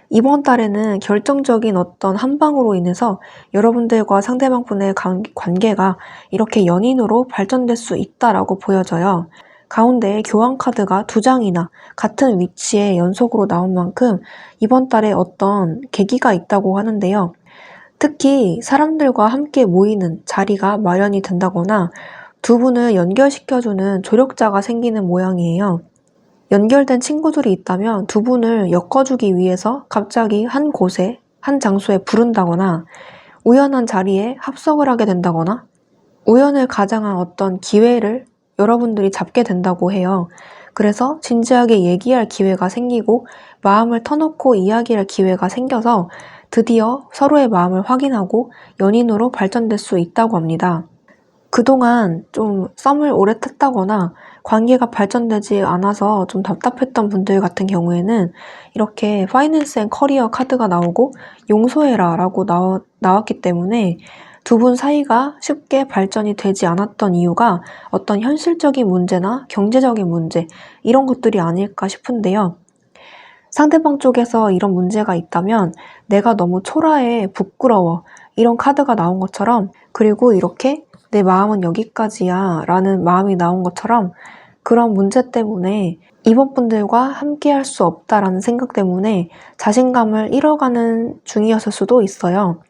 이번 달에는 결정적인 어떤 한 방으로 인해서 여러분들과 상대방 분의 관계가 이렇게 연인으로 발전될 수 있다라고 보여져요. 가운데 교환 카드가 2장이나 같은 위치에 연속으로 나온 만큼 이번 달에 어떤 계기가 있다고 하는데요. 특히 사람들과 함께 모이는 자리가 마련이 된다거나 두 분을 연결시켜주는 조력자가 생기는 모양이에요. 연결된 친구들이 있다면 두 분을 엮어주기 위해서 갑자기 한 곳에, 한 장소에 부른다거나 우연한 자리에 합석을 하게 된다거나 우연을 가장한 어떤 기회를 여러분들이 잡게 된다고 해요. 그래서 진지하게 얘기할 기회가 생기고 마음을 터놓고 이야기할 기회가 생겨서 드디어 서로의 마음을 확인하고 연인으로 발전될 수 있다고 합니다. 그동안 좀 썸을 오래 탔다거나 관계가 발전되지 않아서 좀 답답했던 분들 같은 경우에는 이렇게 파이낸스 앤 커리어 카드가 나오고 용서해라 라고 나왔기 때문에 두 분 사이가 쉽게 발전이 되지 않았던 이유가 어떤 현실적인 문제나 경제적인 문제 이런 것들이 아닐까 싶은데요. 상대방 쪽에서 이런 문제가 있다면 내가 너무 초라해, 부끄러워 이런 카드가 나온 것처럼 그리고 이렇게 내 마음은 여기까지야 라는 마음이 나온 것처럼 그런 문제 때문에 이번 분들과 함께 할 수 없다라는 생각 때문에 자신감을 잃어가는 중이었을 수도 있어요.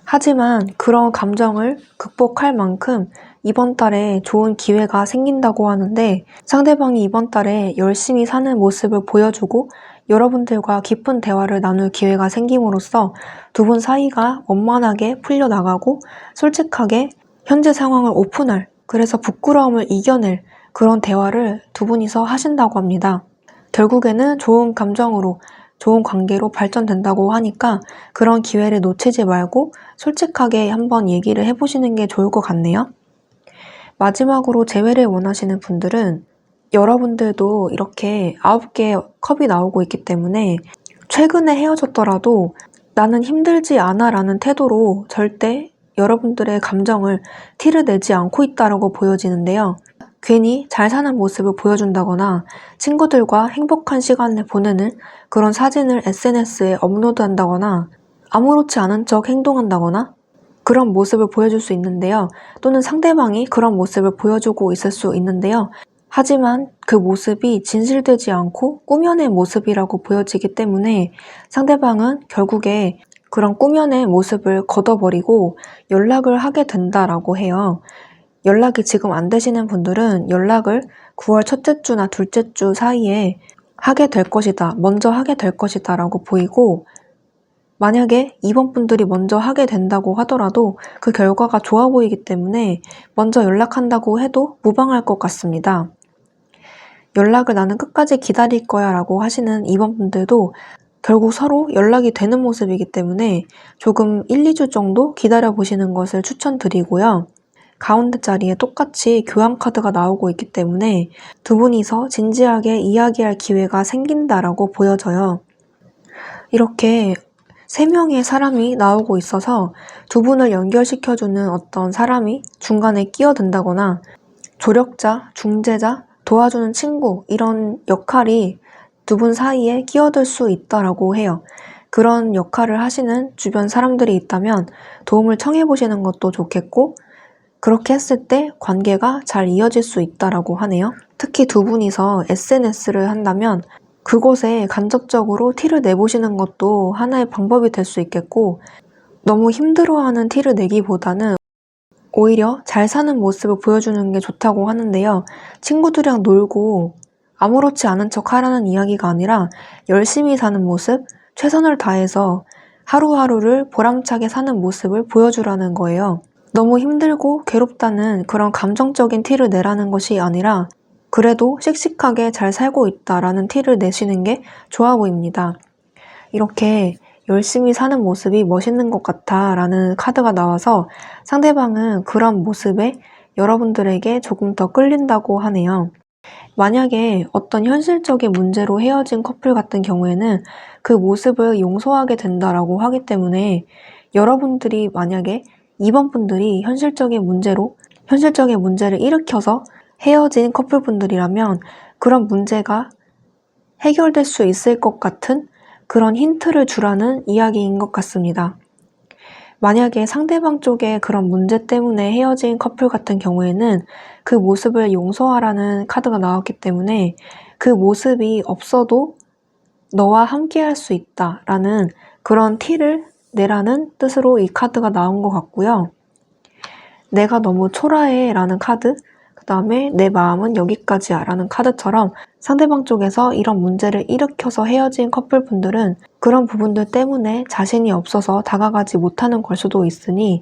하지만 그런 감정을 극복할 만큼 이번 달에 좋은 기회가 생긴다고 하는데 상대방이 이번 달에 열심히 사는 모습을 보여주고 여러분들과 깊은 대화를 나눌 기회가 생김으로써 두 분 사이가 원만하게 풀려나가고 솔직하게 현재 상황을 오픈할, 그래서 부끄러움을 이겨낼 그런 대화를 두 분이서 하신다고 합니다. 결국에는 좋은 감정으로 좋은 관계로 발전된다고 하니까 그런 기회를 놓치지 말고 솔직하게 한번 얘기를 해보시는 게 좋을 것 같네요. 마지막으로 재회를 원하시는 분들은 여러분들도 이렇게 9개의 컵이 나오고 있기 때문에 최근에 헤어졌더라도 나는 힘들지 않아 라는 태도로 절대 여러분들의 감정을 티를 내지 않고 있다고 보여지는데요. 괜히 잘 사는 모습을 보여준다거나 친구들과 행복한 시간을 보내는 그런 사진을 SNS에 업로드한다거나 아무렇지 않은 척 행동한다거나 그런 모습을 보여줄 수 있는데요. 또는 상대방이 그런 모습을 보여주고 있을 수 있는데요. 하지만 그 모습이 진실되지 않고 꾸며낸 모습이라고 보여지기 때문에 상대방은 결국에 그런 꾸며낸 모습을 걷어버리고 연락을 하게 된다라고 해요. 연락이 지금 안 되시는 분들은 연락을 9월 첫째 주나 둘째 주 사이에 하게 될 것이다, 먼저 하게 될 것이다 라고 보이고 만약에 이번 분들이 먼저 하게 된다고 하더라도 그 결과가 좋아 보이기 때문에 먼저 연락한다고 해도 무방할 것 같습니다. 연락을 나는 끝까지 기다릴 거야 라고 하시는 이번 분들도 결국 서로 연락이 되는 모습이기 때문에 조금 1, 2주 정도 기다려보시는 것을 추천드리고요. 가운데 자리에 똑같이 교환 카드가 나오고 있기 때문에 두 분이서 진지하게 이야기할 기회가 생긴다라고 보여져요. 이렇게 3명의 사람이 나오고 있어서 두 분을 연결시켜주는 어떤 사람이 중간에 끼어든다거나 조력자, 중재자, 도와주는 친구 이런 역할이 두 분 사이에 끼어들 수 있다라고 해요. 그런 역할을 하시는 주변 사람들이 있다면 도움을 청해보시는 것도 좋겠고 그렇게 했을 때 관계가 잘 이어질 수 있다라고 하네요. 특히 두 분이서 SNS를 한다면 그곳에 간접적으로 티를 내보시는 것도 하나의 방법이 될 수 있겠고 너무 힘들어하는 티를 내기보다는 오히려 잘 사는 모습을 보여주는 게 좋다고 하는데요. 친구들이랑 놀고 아무렇지 않은 척 하라는 이야기가 아니라 열심히 사는 모습, 최선을 다해서 하루하루를 보람차게 사는 모습을 보여주라는 거예요. 너무 힘들고 괴롭다는 그런 감정적인 티를 내라는 것이 아니라 그래도 씩씩하게 잘 살고 있다라는 티를 내시는 게 좋아 보입니다. 이렇게 열심히 사는 모습이 멋있는 것 같아 라는 카드가 나와서 상대방은 그런 모습에 여러분들에게 조금 더 끌린다고 하네요. 만약에 어떤 현실적인 문제로 헤어진 커플 같은 경우에는 그 모습을 용서하게 된다라고 하기 때문에 여러분들이 만약에 이번 분들이 현실적인 문제를 일으켜서 헤어진 커플분들이라면 그런 문제가 해결될 수 있을 것 같은 그런 힌트를 주라는 이야기인 것 같습니다. 만약에 상대방 쪽에 그런 문제 때문에 헤어진 커플 같은 경우에는 그 모습을 용서하라는 카드가 나왔기 때문에 그 모습이 없어도 너와 함께 할 수 있다라는 그런 티를 내라는 뜻으로 이 카드가 나온 것 같고요. 내가 너무 초라해 라는 카드, 그 다음에 내 마음은 여기까지야 라는 카드처럼 상대방 쪽에서 이런 문제를 일으켜서 헤어진 커플분들은 그런 부분들 때문에 자신이 없어서 다가가지 못하는 걸 수도 있으니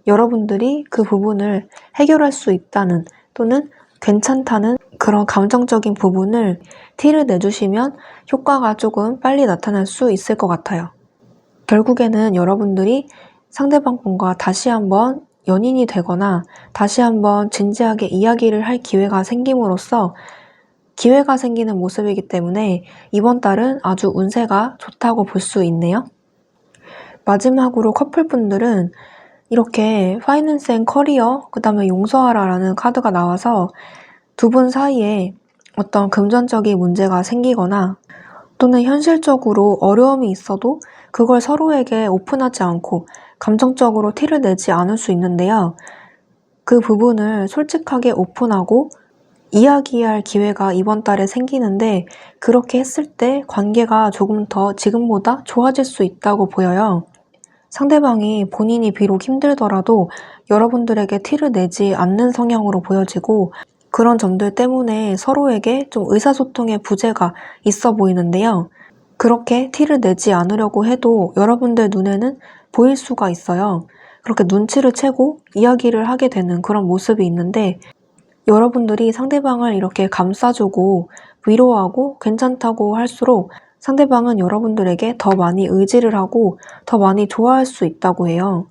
여러분들이 그 부분을 해결할 수 있다는 또는 괜찮다는 그런 감정적인 부분을 티를 내주시면 효과가 조금 빨리 나타날 수 있을 것 같아요. 결국에는 여러분들이 상대방분과 다시 한번 연인이 되거나 다시 한번 진지하게 이야기를 할 기회가 생김으로써 기회가 생기는 모습이기 때문에 이번 달은 아주 운세가 좋다고 볼 수 있네요. 마지막으로 커플분들은 이렇게 파이낸스 앤 커리어, 그 다음에 용서하라 라는 카드가 나와서 두 분 사이에 어떤 금전적인 문제가 생기거나 또는 현실적으로 어려움이 있어도 그걸 서로에게 오픈하지 않고 감정적으로 티를 내지 않을 수 있는데요. 그 부분을 솔직하게 오픈하고 이야기할 기회가 이번 달에 생기는데 그렇게 했을 때 관계가 조금 더 지금보다 좋아질 수 있다고 보여요. 상대방이 본인이 비록 힘들더라도 여러분들에게 티를 내지 않는 성향으로 보여지고 그런 점들 때문에 서로에게 좀 의사소통의 부재가 있어 보이는데요. 그렇게 티를 내지 않으려고 해도 여러분들 눈에는 보일 수가 있어요. 그렇게 눈치를 채고 이야기를 하게 되는 그런 모습이 있는데 여러분들이 상대방을 이렇게 감싸주고 위로하고 괜찮다고 할수록 상대방은 여러분들에게 더 많이 의지를 하고 더 많이 좋아할 수 있다고 해요.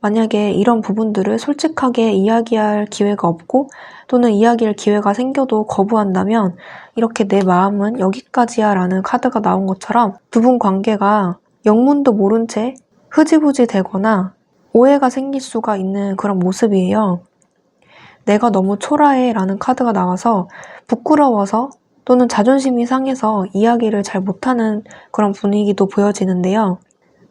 만약에 이런 부분들을 솔직하게 이야기할 기회가 없고 또는 이야기할 기회가 생겨도 거부한다면 이렇게 내 마음은 여기까지야 라는 카드가 나온 것처럼 두 분 관계가 영문도 모른 채 흐지부지 되거나 오해가 생길 수가 있는 그런 모습이에요. 내가 너무 초라해 라는 카드가 나와서 부끄러워서 또는 자존심이 상해서 이야기를 잘 못하는 그런 분위기도 보여지는데요.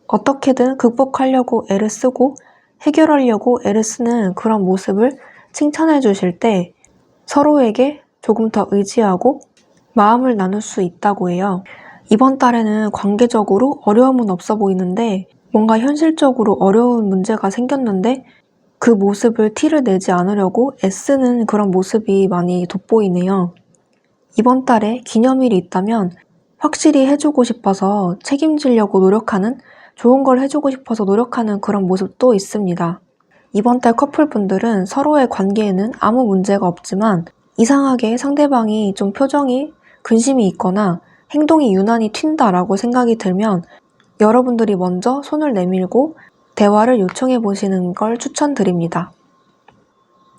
어떻게든 극복하려고 애를 쓰고 해결하려고 애를 쓰는 그런 모습을 칭찬해 주실 때 서로에게 조금 더 의지하고 마음을 나눌 수 있다고 해요. 이번 달에는 관계적으로 어려움은 없어 보이는데 뭔가 현실적으로 어려운 문제가 생겼는데 그 모습을 티를 내지 않으려고 애쓰는 그런 모습이 많이 돋보이네요. 이번 달에 기념일이 있다면 확실히 해주고 싶어서 책임지려고 노력하는 좋은 걸 해주고 싶어서 노력하는 그런 모습도 있습니다. 이번 달 커플분들은 서로의 관계에는 아무 문제가 없지만 이상하게 상대방이 좀 표정이 근심이 있거나 행동이 유난히 튄다라고 생각이 들면 여러분들이 먼저 손을 내밀고 대화를 요청해 보시는 걸 추천드립니다.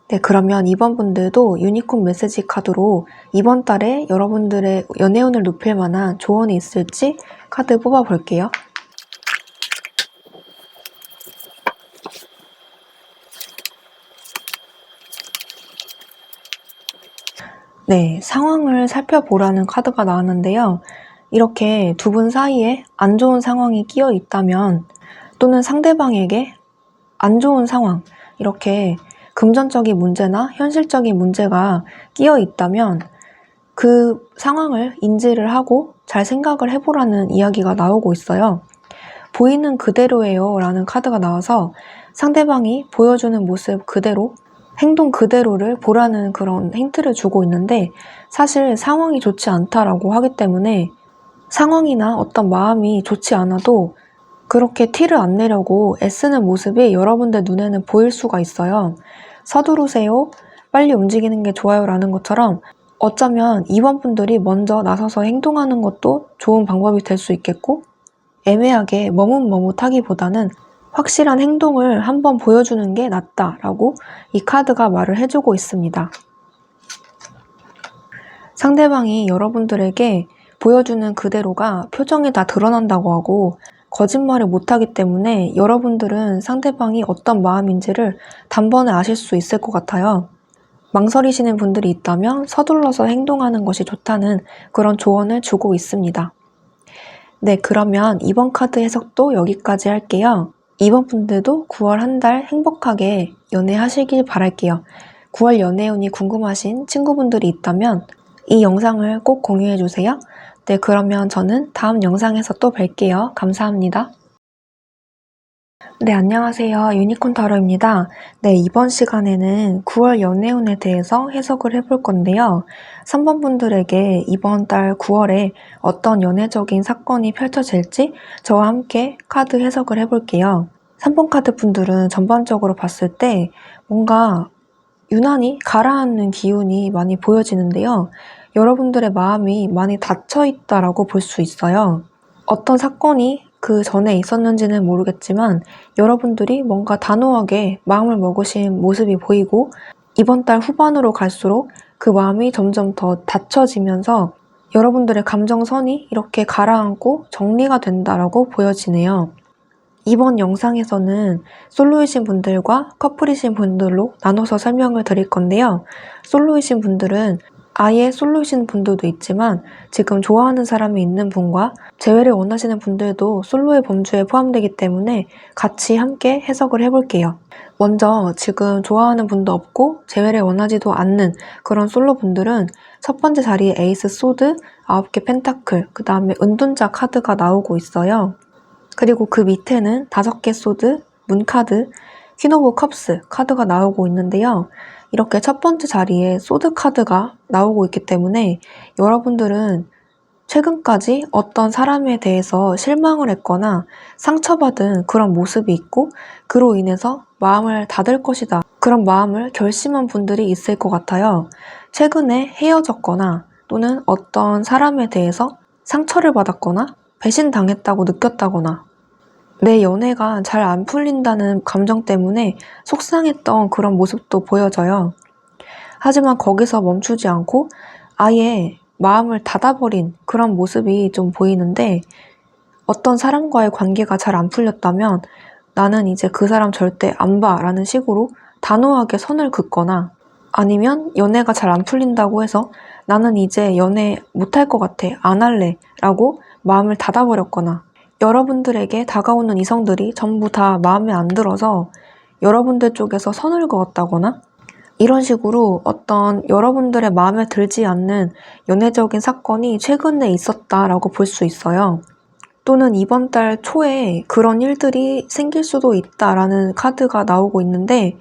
네, 그러면 이번 분들도 유니콘 메시지 카드로 이번 달에 여러분들의 연애운을 높일 만한 조언이 있을지 카드 뽑아 볼게요. 네, 상황을 살펴보라는 카드가 나왔는데요. 이렇게 두 분 사이에 안 좋은 상황이 끼어 있다면 또는 상대방에게 안 좋은 상황, 이렇게 금전적인 문제나 현실적인 문제가 끼어 있다면 그 상황을 인지를 하고 잘 생각을 해보라는 이야기가 나오고 있어요. 보이는 그대로예요 라는 카드가 나와서 상대방이 보여주는 모습 그대로, 행동 그대로를 보라는 그런 힌트를 주고 있는데 사실 상황이 좋지 않다라고 하기 때문에 상황이나 어떤 마음이 좋지 않아도 그렇게 티를 안 내려고 애쓰는 모습이 여러분들 눈에는 보일 수가 있어요. 서두르세요, 빨리 움직이는 게 좋아요 라는 것처럼 어쩌면 이번 분들이 먼저 나서서 행동하는 것도 좋은 방법이 될 수 있겠고 애매하게 머뭇머뭇하기보다는 확실한 행동을 한번 보여주는 게 낫다라고 이 카드가 말을 해주고 있습니다. 상대방이 여러분들에게 보여주는 그대로가 표정에 다 드러난다고 하고 거짓말을 못하기 때문에 여러분들은 상대방이 어떤 마음인지를 단번에 아실 수 있을 것 같아요. 망설이시는 분들이 있다면 서둘러서 행동하는 것이 좋다는 그런 조언을 주고 있습니다. 네, 그러면 이번 카드 해석도 여기까지 할게요. 이번 분들도 9월 한 달 행복하게 연애하시길 바랄게요. 9월 연애운이 궁금하신 친구분들이 있다면 이 영상을 꼭 공유해주세요. 네, 그러면 저는 다음 영상에서 또 뵐게요. 감사합니다. 네, 안녕하세요. 유니콘 타로입니다. 네, 이번 시간에는 9월 연애운에 대해서 해석을 해볼 건데요. 3번 분들에게 이번 달 9월에 어떤 연애적인 사건이 펼쳐질지 저와 함께 카드 해석을 해볼게요. 3번 카드 분들은 전반적으로 봤을 때 뭔가 유난히 가라앉는 기운이 많이 보여지는데요. 여러분들의 마음이 많이 닫혀있다라고 볼 수 있어요. 어떤 사건이 그 전에 있었는지는 모르겠지만 여러분들이 뭔가 단호하게 마음을 먹으신 모습이 보이고 이번 달 후반으로 갈수록 그 마음이 점점 더 닫혀지면서 여러분들의 감정선이 이렇게 가라앉고 정리가 된다라고 보여지네요. 이번 영상에서는 솔로이신 분들과 커플이신 분들로 나눠서 설명을 드릴 건데요. 솔로이신 분들은 아예 솔로이신 분들도 있지만 지금 좋아하는 사람이 있는 분과 재회를 원하시는 분들도 솔로의 범주에 포함되기 때문에 같이 함께 해석을 해볼게요. 먼저 지금 좋아하는 분도 없고 재회를 원하지도 않는 그런 솔로 분들은 첫 번째 자리에 에이스 소드, 9개 펜타클, 그 다음에 은둔자 카드가 나오고 있어요. 그리고 그 밑에는 5개 소드, 문카드, 퀸 오브 컵스 카드가 나오고 있는데요. 이렇게 첫 번째 자리에 소드 카드가 나오고 있기 때문에 여러분들은 최근까지 어떤 사람에 대해서 실망을 했거나 상처받은 그런 모습이 있고 그로 인해서 마음을 닫을 것이다. 그런 마음을 결심한 분들이 있을 것 같아요. 최근에 헤어졌거나 또는 어떤 사람에 대해서 상처를 받았거나 배신당했다고 느꼈다거나 내 연애가 잘 안 풀린다는 감정 때문에 속상했던 그런 모습도 보여져요. 하지만 거기서 멈추지 않고 아예 마음을 닫아버린 그런 모습이 좀 보이는데 어떤 사람과의 관계가 잘 안 풀렸다면 나는 이제 그 사람 절대 안 봐 라는 식으로 단호하게 선을 긋거나 아니면 연애가 잘 안 풀린다고 해서 나는 이제 연애 못할 것 같아, 안 할래 라고 마음을 닫아버렸거나 여러분들에게 다가오는 이성들이 전부 다 마음에 안 들어서 여러분들 쪽에서 선을 그었다거나 이런 식으로 어떤 여러분들의 마음에 들지 않는 연애적인 사건이 최근에 있었다라고 볼 수 있어요. 또는 이번 달 초에 그런 일들이 생길 수도 있다라는 카드가 나오고 있는데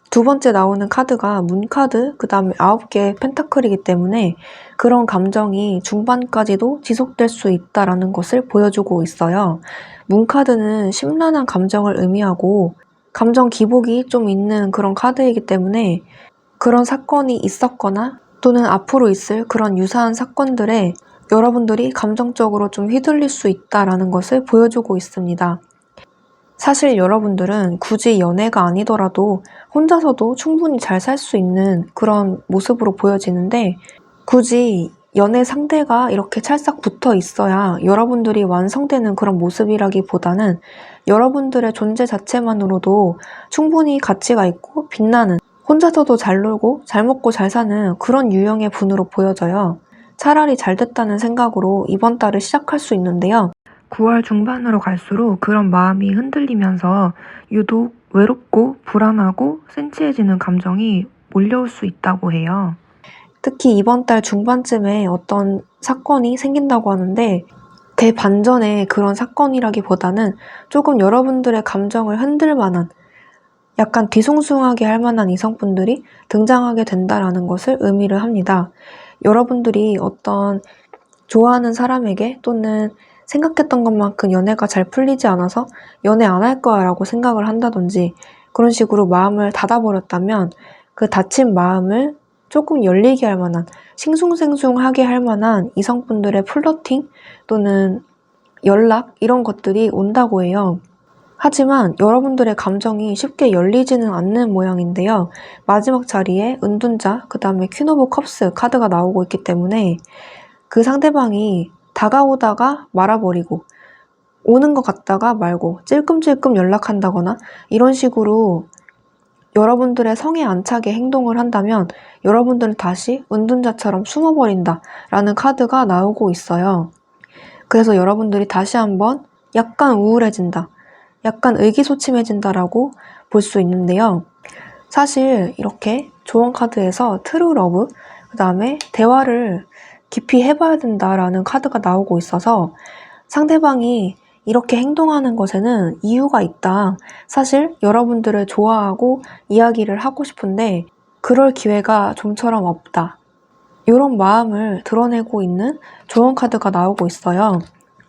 두 번째 나오는 카드가 문카드, 그 다음에 9개 펜타클이기 때문에 그런 감정이 중반까지도 지속될 수 있다라는 것을 보여주고 있어요. 문카드는 심란한 감정을 의미하고 감정 기복이 좀 있는 그런 카드이기 때문에 그런 사건이 있었거나 또는 앞으로 있을 그런 유사한 사건들에 여러분들이 감정적으로 좀 휘둘릴 수 있다라는 것을 보여주고 있습니다. 사실 여러분들은 굳이 연애가 아니더라도 혼자서도 충분히 잘 살 수 있는 그런 모습으로 보여지는데, 굳이 연애 상대가 이렇게 찰싹 붙어 있어야 여러분들이 완성되는 그런 모습이라기보다는 여러분들의 존재 자체만으로도 충분히 가치가 있고 빛나는, 혼자서도 잘 놀고 잘 먹고 잘 사는 그런 유형의 분으로 보여져요. 차라리 잘 됐다는 생각으로 이번 달을 시작할 수 있는데요. 9월 중반으로 갈수록 그런 마음이 흔들리면서 유독 외롭고 불안하고 센치해지는 감정이 몰려올 수 있다고 해요. 특히 이번 달 중반쯤에 어떤 사건이 생긴다고 하는데, 대반전의 그런 사건이라기보다는 조금 여러분들의 감정을 흔들 만한, 약간 뒤숭숭하게 할 만한 이성분들이 등장하게 된다라는 것을 의미를 합니다. 여러분들이 어떤 좋아하는 사람에게 또는 생각했던 것만큼 연애가 잘 풀리지 않아서 연애 안 할 거야 라고 생각을 한다든지 그런 식으로 마음을 닫아버렸다면, 그 닫힌 마음을 조금 열리게 할 만한, 싱숭생숭하게 할 만한 이성분들의 플러팅 또는 연락, 이런 것들이 온다고 해요. 하지만 여러분들의 감정이 쉽게 열리지는 않는 모양인데요. 마지막 자리에 은둔자, 그 다음에 퀸 오브 컵스 카드가 나오고 있기 때문에 그 상대방이 다가오다가 말아버리고, 오는 것 같다가 말고, 찔끔찔끔 연락한다거나 이런 식으로 여러분들의 성에 안 차게 행동을 한다면 여러분들은 다시 은둔자처럼 숨어버린다 라는 카드가 나오고 있어요. 그래서 여러분들이 다시 한번 약간 우울해진다, 약간 의기소침해진다라고 볼 수 있는데요. 사실 이렇게 조언 카드에서 트루 러브, 그 다음에 대화를 깊이 해봐야 된다라는 카드가 나오고 있어서 상대방이 이렇게 행동하는 것에는 이유가 있다. 사실 여러분들을 좋아하고 이야기를 하고 싶은데 그럴 기회가 좀처럼 없다. 이런 마음을 드러내고 있는 조언 카드가 나오고 있어요.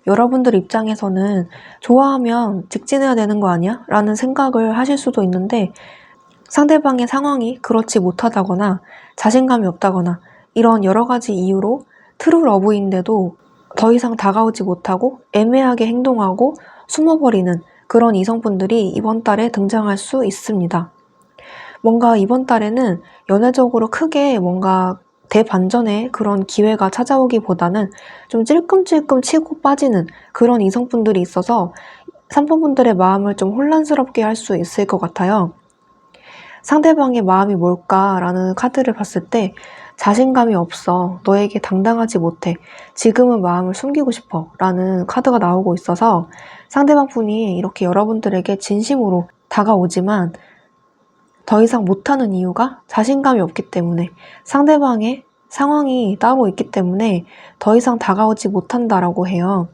여러분들 입장에서는 좋아하면 직진해야 되는 거 아니야? 라는 생각을 하실 수도 있는데, 상대방의 상황이 그렇지 못하다거나 자신감이 없다거나 이런 여러 가지 이유로 트루 러브인데도 더 이상 다가오지 못하고 애매하게 행동하고 숨어버리는 그런 이성분들이 이번 달에 등장할 수 있습니다. 뭔가 이번 달에는 연애적으로 크게 뭔가 대반전의 그런 기회가 찾아오기보다는 좀 찔끔찔끔 치고 빠지는 그런 이성분들이 있어서 3번분들의 마음을 좀 혼란스럽게 할 수 있을 것 같아요. 상대방의 마음이 뭘까라는 카드를 봤을 때 자신감이 없어, 너에게 당당하지 못해, 지금은 마음을 숨기고 싶어 라는 카드가 나오고 있어서 상대방 분이 이렇게 여러분들에게 진심으로 다가오지만 더 이상 못하는 이유가 자신감이 없기 때문에, 상대방의 상황이 따로 있기 때문에 더 이상 다가오지 못한다라고 해요.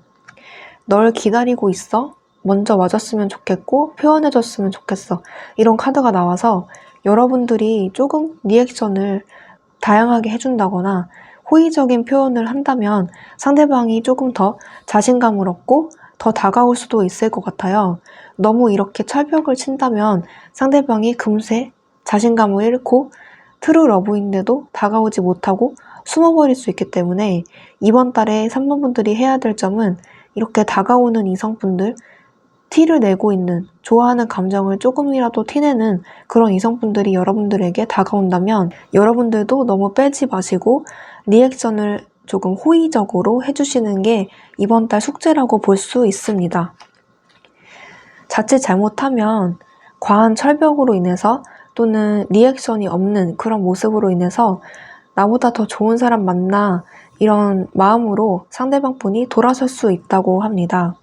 널 기다리고 있어, 먼저 와줬으면 좋겠고 표현해줬으면 좋겠어, 이런 카드가 나와서 여러분들이 조금 리액션을 다양하게 해준다거나 호의적인 표현을 한다면 상대방이 조금 더 자신감을 얻고 더 다가올 수도 있을 것 같아요. 너무 이렇게 철벽을 친다면 상대방이 금세 자신감을 잃고 트루 러브인데도 다가오지 못하고 숨어버릴 수 있기 때문에 이번 달에 3번분들이 해야 될 점은 이렇게 다가오는 이성분들, 티를 내고 있는, 좋아하는 감정을 조금이라도 티내는 그런 이성분들이 여러분들에게 다가온다면 여러분들도 너무 빼지 마시고 리액션을 조금 호의적으로 해주시는 게 이번 달 숙제라고 볼 수 있습니다. 자칫 잘못하면 과한 철벽으로 인해서 또는 리액션이 없는 그런 모습으로 인해서 나보다 더 좋은 사람 만나, 이런 마음으로 상대방 분이 돌아설 수 있다고 합니다.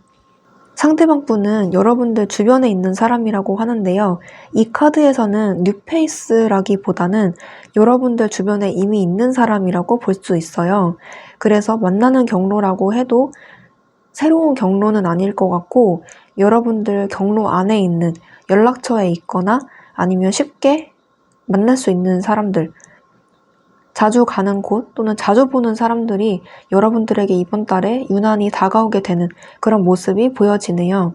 상대방 분은 여러분들 주변에 있는 사람이라고 하는데요. 이 카드에서는 뉴페이스라기보다는 여러분들 주변에 이미 있는 사람이라고 볼 수 있어요. 그래서 만나는 경로라고 해도 새로운 경로는 아닐 것 같고, 여러분들 경로 안에 있는 연락처에 있거나 아니면 쉽게 만날 수 있는 사람들, 자주 가는 곳 또는 자주 보는 사람들이 여러분들에게 이번 달에 유난히 다가오게 되는 그런 모습이 보여지네요.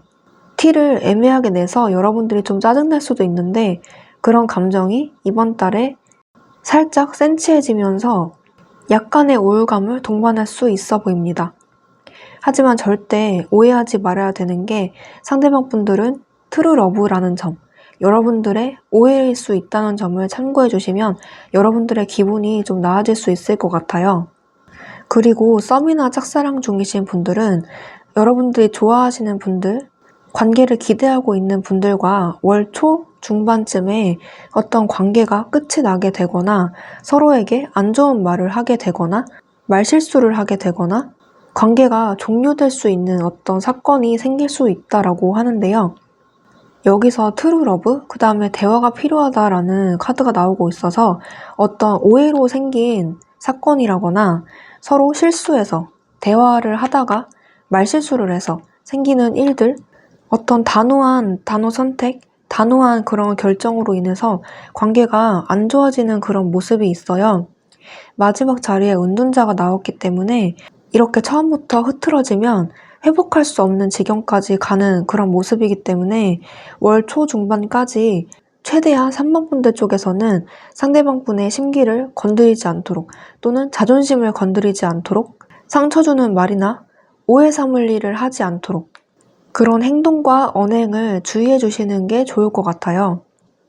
티를 애매하게 내서 여러분들이 좀 짜증날 수도 있는데 그런 감정이 이번 달에 살짝 센치해지면서 약간의 우울감을 동반할 수 있어 보입니다. 하지만 절대 오해하지 말아야 되는 게 상대방 분들은 트루 러브라는 점, 여러분들의 오해일 수 있다는 점을 참고해 주시면 여러분들의 기분이 좀 나아질 수 있을 것 같아요. 그리고 썸이나 짝사랑 중이신 분들은 여러분들이 좋아하시는 분들, 관계를 기대하고 있는 분들과 월 초 중반쯤에 어떤 관계가 끝이 나게 되거나 서로에게 안 좋은 말을 하게 되거나 말실수를 하게 되거나 관계가 종료될 수 있는 어떤 사건이 생길 수 있다라고 하는데요. 여기서 트루 러브, 그 다음에 대화가 필요하다라는 카드가 나오고 있어서 어떤 오해로 생긴 사건이라거나 서로 실수해서 대화를 하다가 말실수를 해서 생기는 일들, 어떤 단호한 단어 선택, 단호한 그런 결정으로 인해서 관계가 안 좋아지는 그런 모습이 있어요. 마지막 자리에 은둔자가 나왔기 때문에 이렇게 처음부터 흐트러지면 회복할 수 없는 지경까지 가는 그런 모습이기 때문에 월 초중반까지 최대한 3번 분들 쪽에서는 상대방 분의 심기를 건드리지 않도록 또는 자존심을 건드리지 않도록 상처 주는 말이나 오해 삼을 일을 하지 않도록 그런 행동과 언행을 주의해 주시는 게 좋을 것 같아요.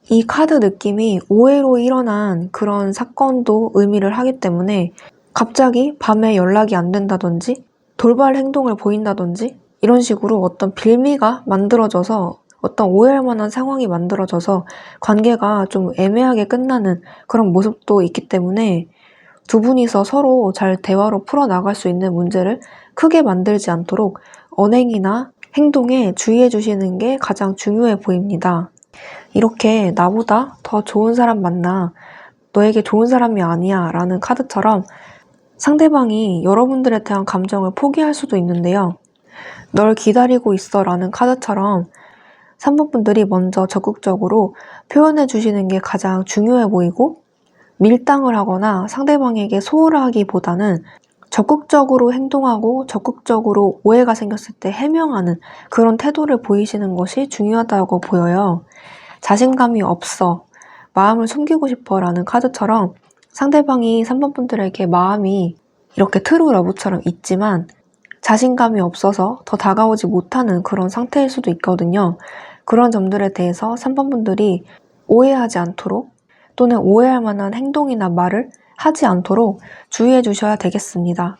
이 카드 느낌이 오해로 일어난 그런 사건도 의미를 하기 때문에 갑자기 밤에 연락이 안 된다든지 돌발 행동을 보인다든지 이런 식으로 어떤 빌미가 만들어져서 어떤 오해할 만한 상황이 만들어져서 관계가 좀 애매하게 끝나는 그런 모습도 있기 때문에 두 분이서 서로 잘 대화로 풀어나갈 수 있는 문제를 크게 만들지 않도록 언행이나 행동에 주의해 주시는 게 가장 중요해 보입니다. 이렇게 나보다 더 좋은 사람 만나, 너에게 좋은 사람이 아니야 라는 카드처럼 상대방이 여러분들에 대한 감정을 포기할 수도 있는데요. 널 기다리고 있어 라는 카드처럼 3번 분들이 먼저 적극적으로 표현해 주시는 게 가장 중요해 보이고 밀당을 하거나 상대방에게 소홀하기보다는 적극적으로 행동하고 적극적으로 오해가 생겼을 때 해명하는 그런 태도를 보이시는 것이 중요하다고 보여요. 자신감이 없어, 마음을 숨기고 싶어 라는 카드처럼 상대방이 3번 분들에게 마음이 이렇게 트루 러브처럼 있지만 자신감이 없어서 더 다가오지 못하는 그런 상태일 수도 있거든요. 그런 점들에 대해서 3번 분들이 오해하지 않도록 또는 오해할 만한 행동이나 말을 하지 않도록 주의해 주셔야 되겠습니다.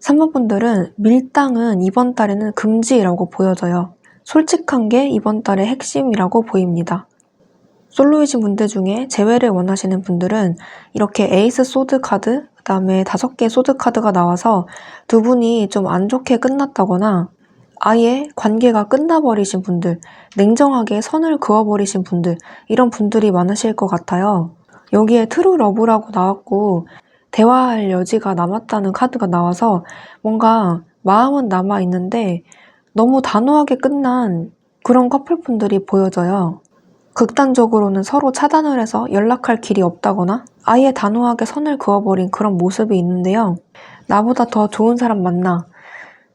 3번 분들은 밀당은 이번 달에는 금지라고 보여져요. 솔직한 게 이번 달의 핵심이라고 보입니다. 솔로이신 분들 중에 재회를 원하시는 분들은 이렇게 에이스 소드 카드, 그 다음에 5개 소드 카드가 나와서 두 분이 좀 안 좋게 끝났다거나 아예 관계가 끝나버리신 분들, 냉정하게 선을 그어버리신 분들, 이런 분들이 많으실 것 같아요. 여기에 트루 러브라고 나왔고 대화할 여지가 남았다는 카드가 나와서 뭔가 마음은 남아있는데 너무 단호하게 끝난 그런 커플분들이 보여져요. 극단적으로는 서로 차단을 해서 연락할 길이 없다거나 아예 단호하게 선을 그어버린 그런 모습이 있는데요. 나보다 더 좋은 사람 만나.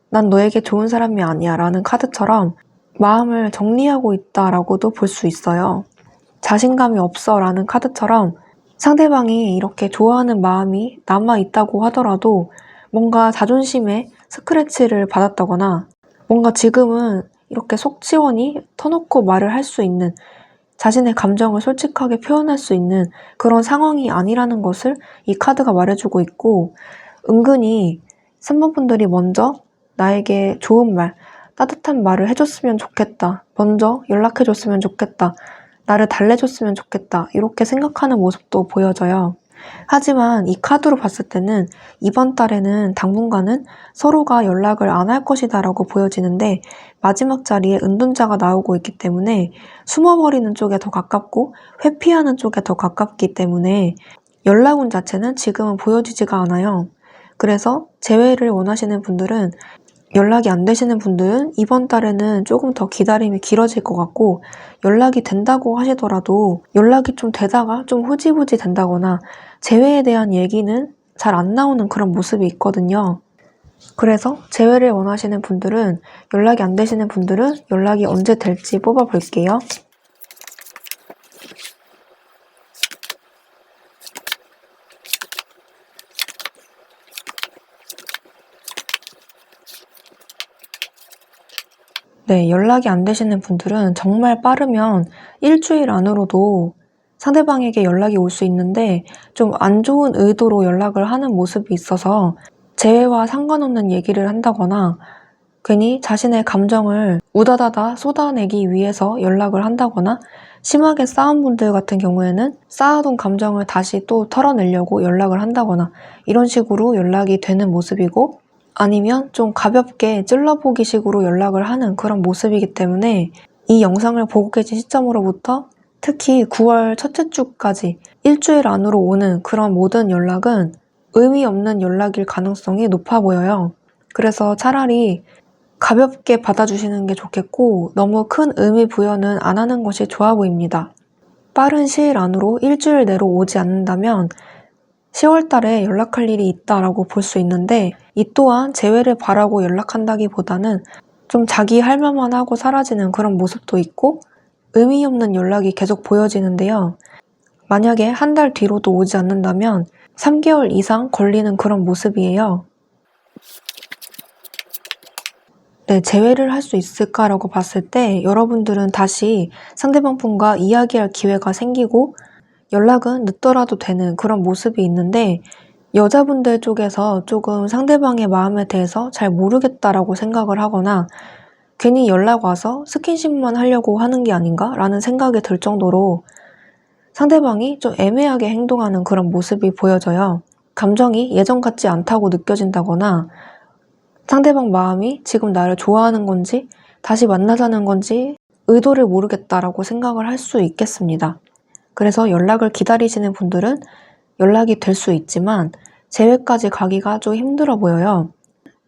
난 너에게 좋은 사람이 아니야 라는 카드처럼 마음을 정리하고 있다라고도 볼 수 있어요. 자신감이 없어 라는 카드처럼 상대방이 이렇게 좋아하는 마음이 남아있다고 하더라도 뭔가 자존심에 스크래치를 받았다거나 뭔가 지금은 이렇게 속 시원히 터놓고 말을 할 수 있는 자신의 감정을 솔직하게 표현할 수 있는 그런 상황이 아니라는 것을 이 카드가 말해주고 있고 은근히 3번 분들이 먼저 나에게 좋은 말, 따뜻한 말을 해줬으면 좋겠다. 먼저 연락해줬으면 좋겠다. 나를 달래줬으면 좋겠다. 이렇게 생각하는 모습도 보여져요. 하지만 이 카드로 봤을 때는 이번 달에는 당분간은 서로가 연락을 안 할 것이다 라고 보여지는데 마지막 자리에 은둔자가 나오고 있기 때문에 숨어버리는 쪽에 더 가깝고 회피하는 쪽에 더 가깝기 때문에 연락운 자체는 지금은 보여지지가 않아요. 그래서 재회를 원하시는 분들은 연락이 안 되시는 분들은 이번 달에는 조금 더 기다림이 길어질 것 같고 연락이 된다고 하시더라도 연락이 좀 되다가 좀 흐지부지 된다거나 재회에 대한 얘기는 잘 안 나오는 그런 모습이 있거든요. 그래서 재회를 원하시는 분들은 연락이 안 되시는 분들은 연락이 언제 될지 뽑아볼게요. 네, 연락이 안 되시는 분들은 정말 빠르면 일주일 안으로도 상대방에게 연락이 올 수 있는데 좀 안 좋은 의도로 연락을 하는 모습이 있어서 재회와 상관없는 얘기를 한다거나 괜히 자신의 감정을 우다다다 쏟아내기 위해서 연락을 한다거나 심하게 싸운 분들 같은 경우에는 쌓아둔 감정을 다시 또 털어내려고 연락을 한다거나 이런 식으로 연락이 되는 모습이고 아니면 좀 가볍게 찔러보기 식으로 연락을 하는 그런 모습이기 때문에 이 영상을 보고 계신 시점으로부터 특히 9월 첫째 주까지 일주일 안으로 오는 그런 모든 연락은 의미 없는 연락일 가능성이 높아 보여요. 그래서 차라리 가볍게 받아주시는 게 좋겠고 너무 큰 의미 부여는 안 하는 것이 좋아 보입니다. 빠른 시일 안으로 일주일 내로 오지 않는다면 10월 달에 연락할 일이 있다라고 볼 수 있는데 이 또한 재회를 바라고 연락한다기보다는 좀 자기 할 말만 하고 사라지는 그런 모습도 있고 의미 없는 연락이 계속 보여지는데요. 만약에 한 달 뒤로도 오지 않는다면 3개월 이상 걸리는 그런 모습이에요. 네, 재회를 할 수 있을까라고 봤을 때 여러분들은 다시 상대방 분과 이야기할 기회가 생기고 연락은 늦더라도 되는 그런 모습이 있는데 여자분들 쪽에서 조금 상대방의 마음에 대해서 잘 모르겠다라고 생각을 하거나 괜히 연락 와서 스킨십만 하려고 하는 게 아닌가 라는 생각이 들 정도로 상대방이 좀 애매하게 행동하는 그런 모습이 보여져요. 감정이 예전 같지 않다고 느껴진다거나 상대방 마음이 지금 나를 좋아하는 건지 다시 만나자는 건지 의도를 모르겠다라고 생각을 할 수 있겠습니다. 그래서 연락을 기다리시는 분들은 연락이 될 수 있지만 재회까지 가기가 좀 힘들어 보여요.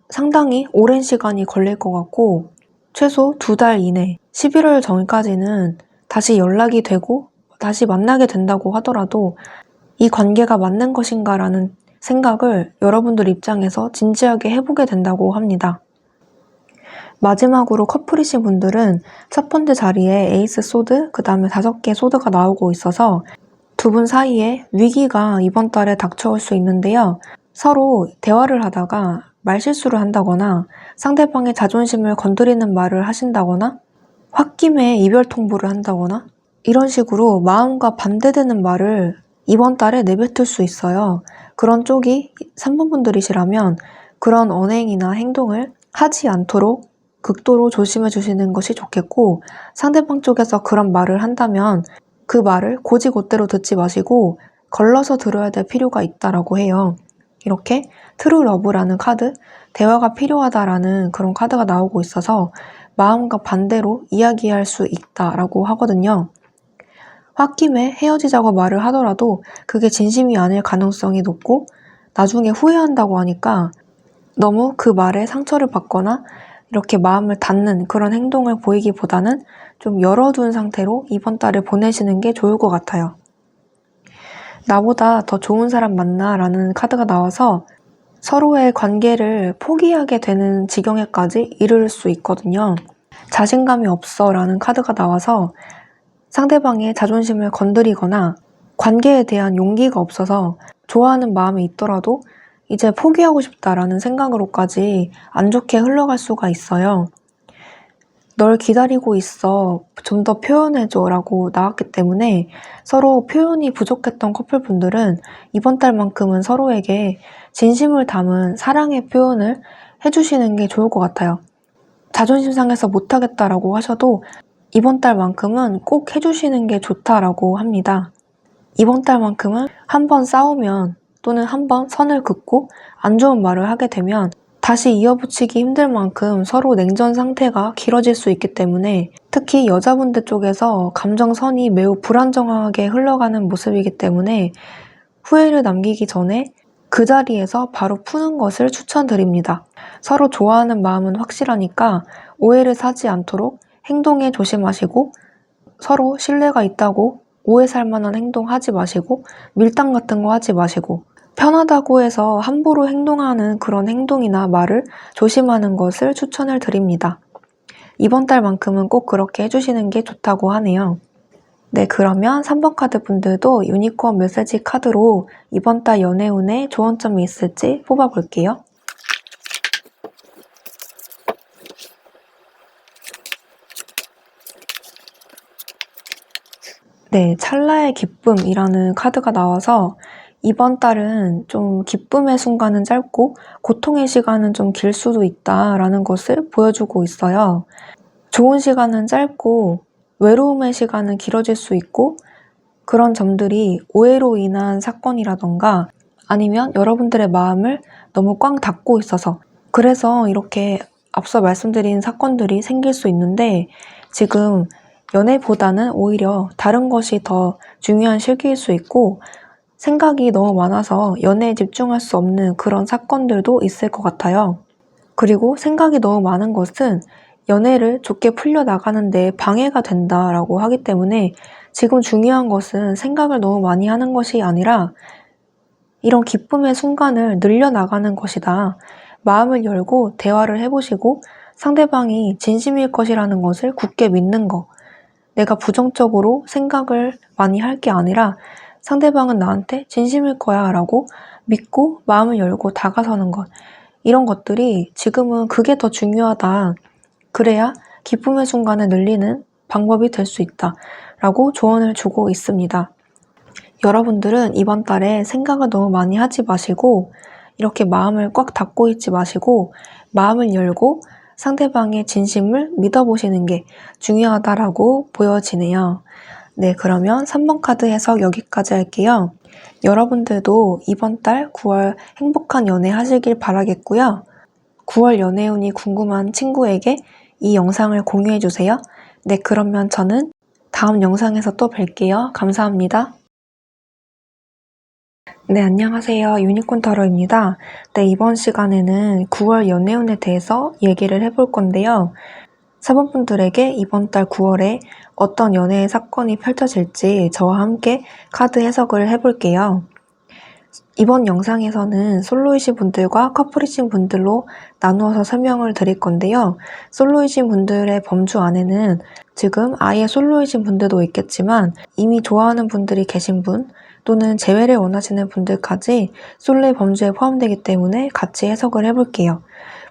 상당히 오랜 시간이 걸릴 것 같고 최소 2달 이내 11월 전까지는 다시 연락이 되고 다시 만나게 된다고 하더라도 이 관계가 맞는 것인가라는 생각을 여러분들 입장에서 진지하게 해보게 된다고 합니다. 마지막으로 커플이신 분들은 첫 번째 자리에 에이스 소드, 그 다음에 5개 소드가 나오고 있어서 두 분 사이에 위기가 이번 달에 닥쳐올 수 있는데요. 서로 대화를 하다가 말실수를 한다거나 상대방의 자존심을 건드리는 말을 하신다거나 홧김에 이별 통보를 한다거나 이런 식으로 마음과 반대되는 말을 이번 달에 내뱉을 수 있어요. 그런 쪽이 3번 분들이시라면 그런 언행이나 행동을 하지 않도록 극도로 조심해 주시는 것이 좋겠고 상대방 쪽에서 그런 말을 한다면 그 말을 곧이곧대로 듣지 마시고 걸러서 들어야 될 필요가 있다라고 해요. 이렇게 트루 러브라는 카드, 대화가 필요하다라는 그런 카드가 나오고 있어서 마음과 반대로 이야기할 수 있다라고 하거든요. 홧김에 헤어지자고 말을 하더라도 그게 진심이 아닐 가능성이 높고 나중에 후회한다고 하니까 너무 그 말에 상처를 받거나 이렇게 마음을 닫는 그런 행동을 보이기보다는 좀 열어둔 상태로 이번 달을 보내시는 게 좋을 것 같아요. 나보다 더 좋은 사람 만나 라는 카드가 나와서 서로의 관계를 포기하게 되는 지경에까지 이를 수 있거든요. 자신감이 없어 라는 카드가 나와서 상대방의 자존심을 건드리거나 관계에 대한 용기가 없어서 좋아하는 마음이 있더라도 이제 포기하고 싶다라는 생각으로까지 안 좋게 흘러갈 수가 있어요. 널 기다리고 있어. 좀 더 표현해줘 라고 나왔기 때문에 서로 표현이 부족했던 커플분들은 이번 달만큼은 서로에게 진심을 담은 사랑의 표현을 해주시는 게 좋을 것 같아요. 자존심 상해서 못하겠다라고 하셔도 이번 달만큼은 꼭 해주시는 게 좋다라고 합니다. 이번 달만큼은 한번 싸우면 또는 한번 선을 긋고 안 좋은 말을 하게 되면 다시 이어붙이기 힘들 만큼 서로 냉전 상태가 길어질 수 있기 때문에 특히 여자분들 쪽에서 감정선이 매우 불안정하게 흘러가는 모습이기 때문에 후회를 남기기 전에 그 자리에서 바로 푸는 것을 추천드립니다. 서로 좋아하는 마음은 확실하니까 오해를 사지 않도록 행동에 조심하시고 서로 신뢰가 있다고 오해 살 만한 행동 하지 마시고 밀당 같은 거 하지 마시고 편하다고 해서 함부로 행동하는 그런 행동이나 말을 조심하는 것을 추천을 드립니다. 이번 달만큼은 꼭 그렇게 해주시는 게 좋다고 하네요. 네, 그러면 3번 카드 분들도 유니콘 메시지 카드로 이번 달 연애운에 좋은 점이 있을지 뽑아볼게요. 네, 찰나의 기쁨이라는 카드가 나와서 이번 달은 좀 기쁨의 순간은 짧고 고통의 시간은 좀 길 수도 있다라는 것을 보여주고 있어요. 좋은 시간은 짧고 외로움의 시간은 길어질 수 있고 그런 점들이 오해로 인한 사건이라던가 아니면 여러분들의 마음을 너무 꽝 닫고 있어서 그래서 이렇게 앞서 말씀드린 사건들이 생길 수 있는데 지금 연애보다는 오히려 다른 것이 더 중요한 시기일 수 있고 생각이 너무 많아서 연애에 집중할 수 없는 그런 사건들도 있을 것 같아요. 그리고 생각이 너무 많은 것은 연애를 좋게 풀려나가는 데 방해가 된다라고 하기 때문에 지금 중요한 것은 생각을 너무 많이 하는 것이 아니라 이런 기쁨의 순간을 늘려나가는 것이다. 마음을 열고 대화를 해보시고 상대방이 진심일 것이라는 것을 굳게 믿는 것. 내가 부정적으로 생각을 많이 할 게 아니라 상대방은 나한테 진심일 거야 라고 믿고 마음을 열고 다가서는 것. 이런 것들이 지금은 그게 더 중요하다. 그래야 기쁨의 순간을 늘리는 방법이 될 수 있다. 라고 조언을 주고 있습니다. 여러분들은 이번 달에 생각을 너무 많이 하지 마시고 이렇게 마음을 꽉 닫고 있지 마시고 마음을 열고 상대방의 진심을 믿어보시는 게 중요하다라고 보여지네요. 네, 그러면 3번 카드 해석 여기까지 할게요. 여러분들도 이번 달 9월 행복한 연애 하시길 바라겠고요. 9월 연애운이 궁금한 친구에게 이 영상을 공유해주세요. 네, 그러면 저는 다음 영상에서 또 뵐게요. 감사합니다. 네, 안녕하세요. 유니콘 타로입니다. 네, 이번 시간에는 9월 연애운에 대해서 얘기를 해볼 건데요. 사번분들에게 이번 달 9월에 어떤 연애의 사건이 펼쳐질지 저와 함께 카드 해석을 해볼게요. 이번 영상에서는 솔로이신 분들과 커플이신 분들로 나누어서 설명을 드릴 건데요. 솔로이신 분들의 범주 안에는 지금 아예 솔로이신 분들도 있겠지만 이미 좋아하는 분들이 계신 분 또는 재회를 원하시는 분들까지 솔로의 범주에 포함되기 때문에 같이 해석을 해볼게요.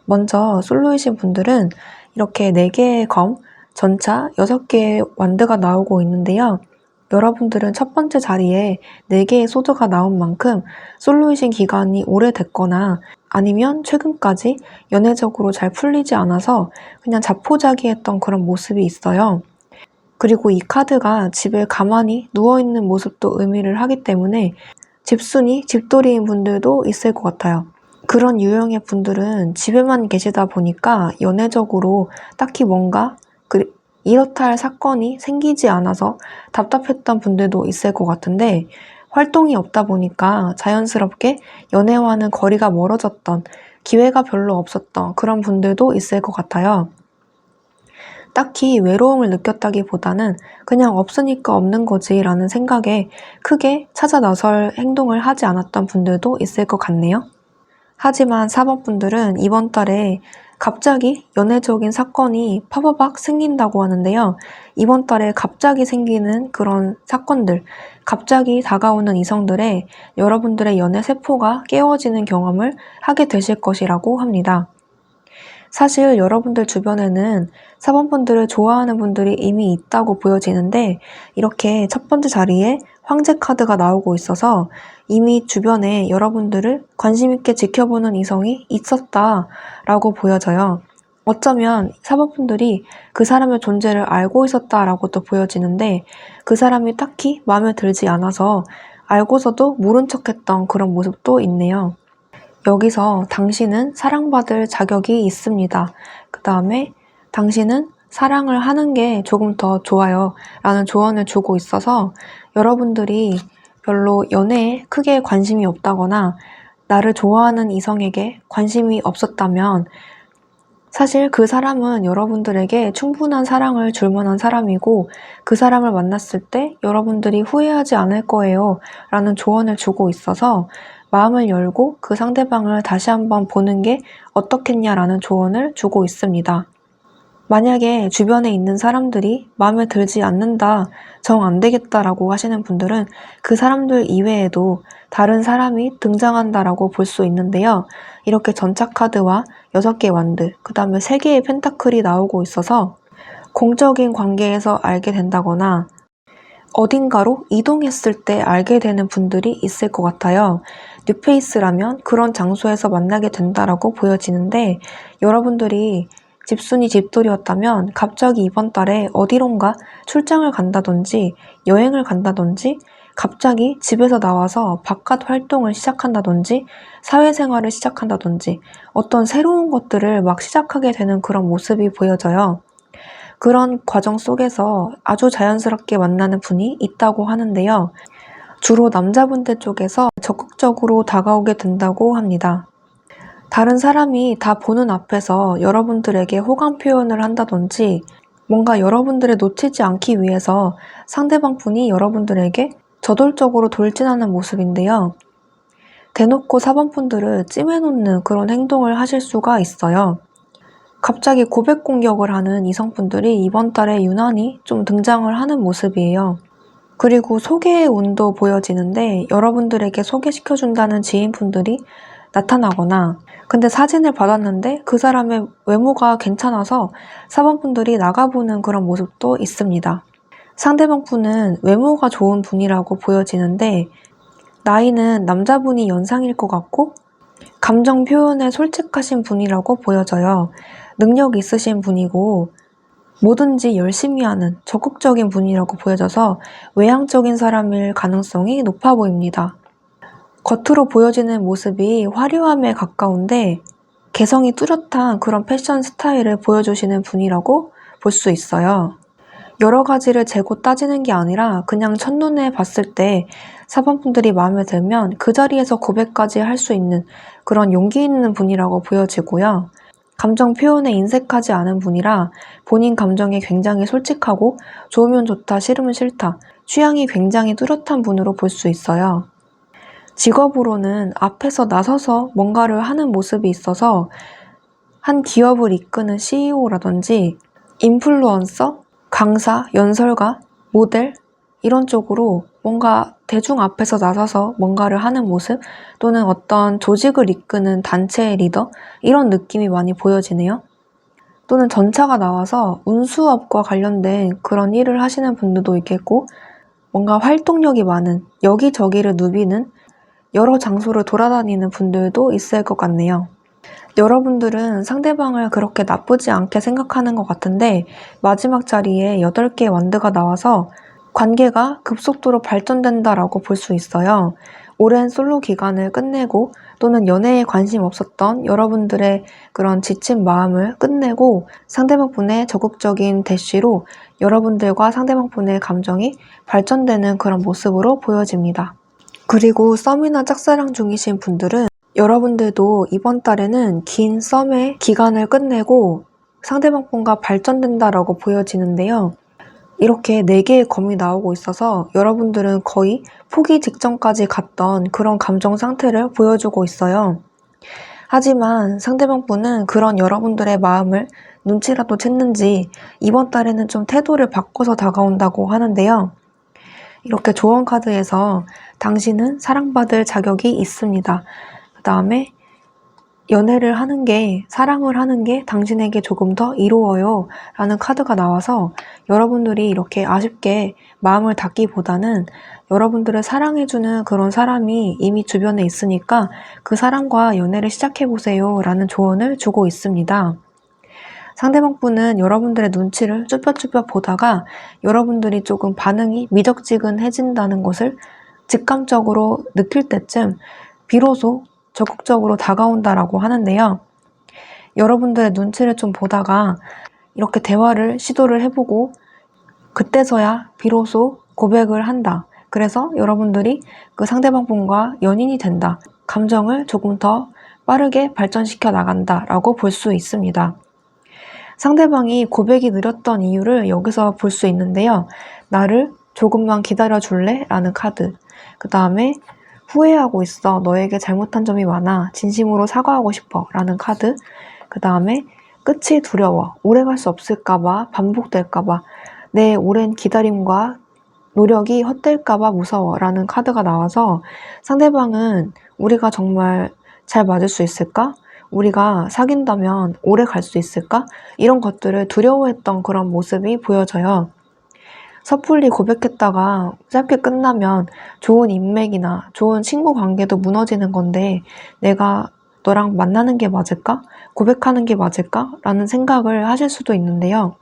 먼저 솔로이신 분들은 이렇게 4개의 검, 전차 6개의 완드가 나오고 있는데요. 여러분들은 첫 번째 자리에 4개의 소드가 나온 만큼 솔로이신 기간이 오래됐거나 아니면 최근까지 연애적으로 잘 풀리지 않아서 그냥 자포자기했던 그런 모습이 있어요. 그리고 이 카드가 집에 가만히 누워있는 모습도 의미를 하기 때문에 집순이, 집돌이인 분들도 있을 것 같아요. 그런 유형의 분들은 집에만 계시다 보니까 연애적으로 딱히 뭔가 이렇다 할 사건이 생기지 않아서 답답했던 분들도 있을 것 같은데 활동이 없다 보니까 자연스럽게 연애와는 거리가 멀어졌던 기회가 별로 없었던 그런 분들도 있을 것 같아요. 딱히 외로움을 느꼈다기보다는 그냥 없으니까 없는 거지 라는 생각에 크게 찾아 나설 행동을 하지 않았던 분들도 있을 것 같네요. 하지만 4번 분들은 이번 달에 갑자기 연애적인 사건이 파바박 생긴다고 하는데요. 이번 달에 갑자기 생기는 그런 사건들, 갑자기 다가오는 이성들에 여러분들의 연애 세포가 깨워지는 경험을 하게 되실 것이라고 합니다. 사실 여러분들 주변에는 4번 분들을 좋아하는 분들이 이미 있다고 보여지는데 이렇게 첫 번째 자리에 황제 카드가 나오고 있어서 이미 주변에 여러분들을 관심 있게 지켜보는 이성이 있었다라고 보여져요. 어쩌면 4번 분들이 그 사람의 존재를 알고 있었다라고도 보여지는데 그 사람이 딱히 마음에 들지 않아서 알고서도 모른 척했던 그런 모습도 있네요. 여기서 당신은 사랑받을 자격이 있습니다. 그 다음에 당신은 사랑을 하는 게 조금 더 좋아요 라는 조언을 주고 있어서 여러분들이 별로 연애에 크게 관심이 없다거나 나를 좋아하는 이성에게 관심이 없었다면 사실 그 사람은 여러분들에게 충분한 사랑을 줄 만한 사람이고 그 사람을 만났을 때 여러분들이 후회하지 않을 거예요 라는 조언을 주고 있어서 마음을 열고 그 상대방을 다시 한번 보는 게 어떻겠냐라는 조언을 주고 있습니다. 만약에 주변에 있는 사람들이 마음에 들지 않는다, 정 안 되겠다라고 하시는 분들은 그 사람들 이외에도 다른 사람이 등장한다라고 볼 수 있는데요. 이렇게 전차 카드와 6개의 완드, 그 다음에 3개의 펜타클이 나오고 있어서 공적인 관계에서 알게 된다거나 어딘가로 이동했을 때 알게 되는 분들이 있을 것 같아요. 뉴페이스라면 그런 장소에서 만나게 된다라고 보여지는데 여러분들이 집순이 집돌이였다면 갑자기 이번 달에 어디론가 출장을 간다든지 여행을 간다든지 갑자기 집에서 나와서 바깥 활동을 시작한다든지 사회생활을 시작한다든지 어떤 새로운 것들을 막 시작하게 되는 그런 모습이 보여져요. 그런 과정 속에서 아주 자연스럽게 만나는 분이 있다고 하는데요. 주로 남자분들 쪽에서 적극적으로 다가오게 된다고 합니다. 다른 사람이 다 보는 앞에서 여러분들에게 호감 표현을 한다든지 뭔가 여러분들을 놓치지 않기 위해서 상대방 분이 여러분들에게 저돌적으로 돌진하는 모습인데요. 대놓고 4번 분들을 찜해놓는 그런 행동을 하실 수가 있어요. 갑자기 고백 공격을 하는 이성분들이 이번 달에 유난히 좀 등장을 하는 모습이에요. 그리고 소개의 운도 보여지는데 여러분들에게 소개시켜준다는 지인분들이 나타나거나 근데 사진을 받았는데 그 사람의 외모가 괜찮아서 4번 분들이 나가보는 그런 모습도 있습니다. 상대방 분은 외모가 좋은 분이라고 보여지는데 나이는 남자분이 연상일 것 같고 감정 표현에 솔직하신 분이라고 보여져요. 능력 있으신 분이고 뭐든지 열심히 하는 적극적인 분이라고 보여져서 외향적인 사람일 가능성이 높아 보입니다. 겉으로 보여지는 모습이 화려함에 가까운데 개성이 뚜렷한 그런 패션 스타일을 보여주시는 분이라고 볼 수 있어요. 여러 가지를 재고 따지는 게 아니라 그냥 첫눈에 봤을 때 4번 분들이 마음에 들면 그 자리에서 고백까지 할 수 있는 그런 용기 있는 분이라고 보여지고요. 감정 표현에 인색하지 않은 분이라 본인 감정에 굉장히 솔직하고 좋으면 좋다, 싫으면 싫다, 취향이 굉장히 뚜렷한 분으로 볼 수 있어요. 직업으로는 앞에서 나서서 뭔가를 하는 모습이 있어서 한 기업을 이끄는 CEO라든지 인플루언서, 강사, 연설가, 모델 이런 쪽으로 뭔가 대중 앞에서 나서서 뭔가를 하는 모습 또는 어떤 조직을 이끄는 단체의 리더 이런 느낌이 많이 보여지네요. 또는 전차가 나와서 운수업과 관련된 그런 일을 하시는 분들도 있겠고 뭔가 활동력이 많은 여기저기를 누비는 여러 장소를 돌아다니는 분들도 있을 것 같네요. 여러분들은 상대방을 그렇게 나쁘지 않게 생각하는 것 같은데 마지막 자리에 8개의 완드가 나와서 관계가 급속도로 발전된다라고 볼 수 있어요. 오랜 솔로 기간을 끝내고 또는 연애에 관심 없었던 여러분들의 그런 지친 마음을 끝내고 상대방 분의 적극적인 대시로 여러분들과 상대방 분의 감정이 발전되는 그런 모습으로 보여집니다. 그리고 썸이나 짝사랑 중이신 분들은 여러분들도 이번 달에는 긴 썸의 기간을 끝내고 상대방 분과 발전된다라고 보여지는데요. 이렇게 4개의 검이 나오고 있어서 여러분들은 거의 포기 직전까지 갔던 그런 감정 상태를 보여주고 있어요. 하지만 상대방 분은 그런 여러분들의 마음을 눈치라도 챘는지 이번 달에는 좀 태도를 바꿔서 다가온다고 하는데요. 이렇게 조언 카드에서 당신은 사랑받을 자격이 있습니다. 그 다음에 연애를 하는 게, 사랑을 하는 게 당신에게 조금 더 이로워요 라는 카드가 나와서 여러분들이 이렇게 아쉽게 마음을 닫기보다는 여러분들을 사랑해주는 그런 사람이 이미 주변에 있으니까 그 사람과 연애를 시작해보세요 라는 조언을 주고 있습니다. 상대방 분은 여러분들의 눈치를 쭈뼛쭈뼛 보다가 여러분들이 조금 반응이 미적지근해진다는 것을 직감적으로 느낄 때쯤 비로소 적극적으로 다가온다라고 하는데요. 여러분들의 눈치를 좀 보다가 이렇게 대화를 시도를 해보고 그때서야 비로소 고백을 한다. 그래서 여러분들이 그 상대방 분과 연인이 된다. 감정을 조금 더 빠르게 발전시켜 나간다라고 볼 수 있습니다. 상대방이 고백이 느렸던 이유를 여기서 볼 수 있는데요. 나를 조금만 기다려 줄래? 라는 카드. 그 다음에 후회하고 있어. 너에게 잘못한 점이 많아. 진심으로 사과하고 싶어. 라는 카드. 그 다음에 끝이 두려워. 오래 갈 수 없을까봐, 반복될까봐, 내 오랜 기다림과 노력이 헛될까봐 무서워. 라는 카드가 나와서 상대방은 우리가 정말 잘 맞을 수 있을까? 우리가 사귄다면 오래 갈 수 있을까? 이런 것들을 두려워했던 그런 모습이 보여져요. 섣불리 고백했다가 짧게 끝나면 좋은 인맥이나 좋은 친구 관계도 무너지는 건데 내가 너랑 만나는 게 맞을까? 고백하는 게 맞을까? 라는 생각을 하실 수도 있는데요.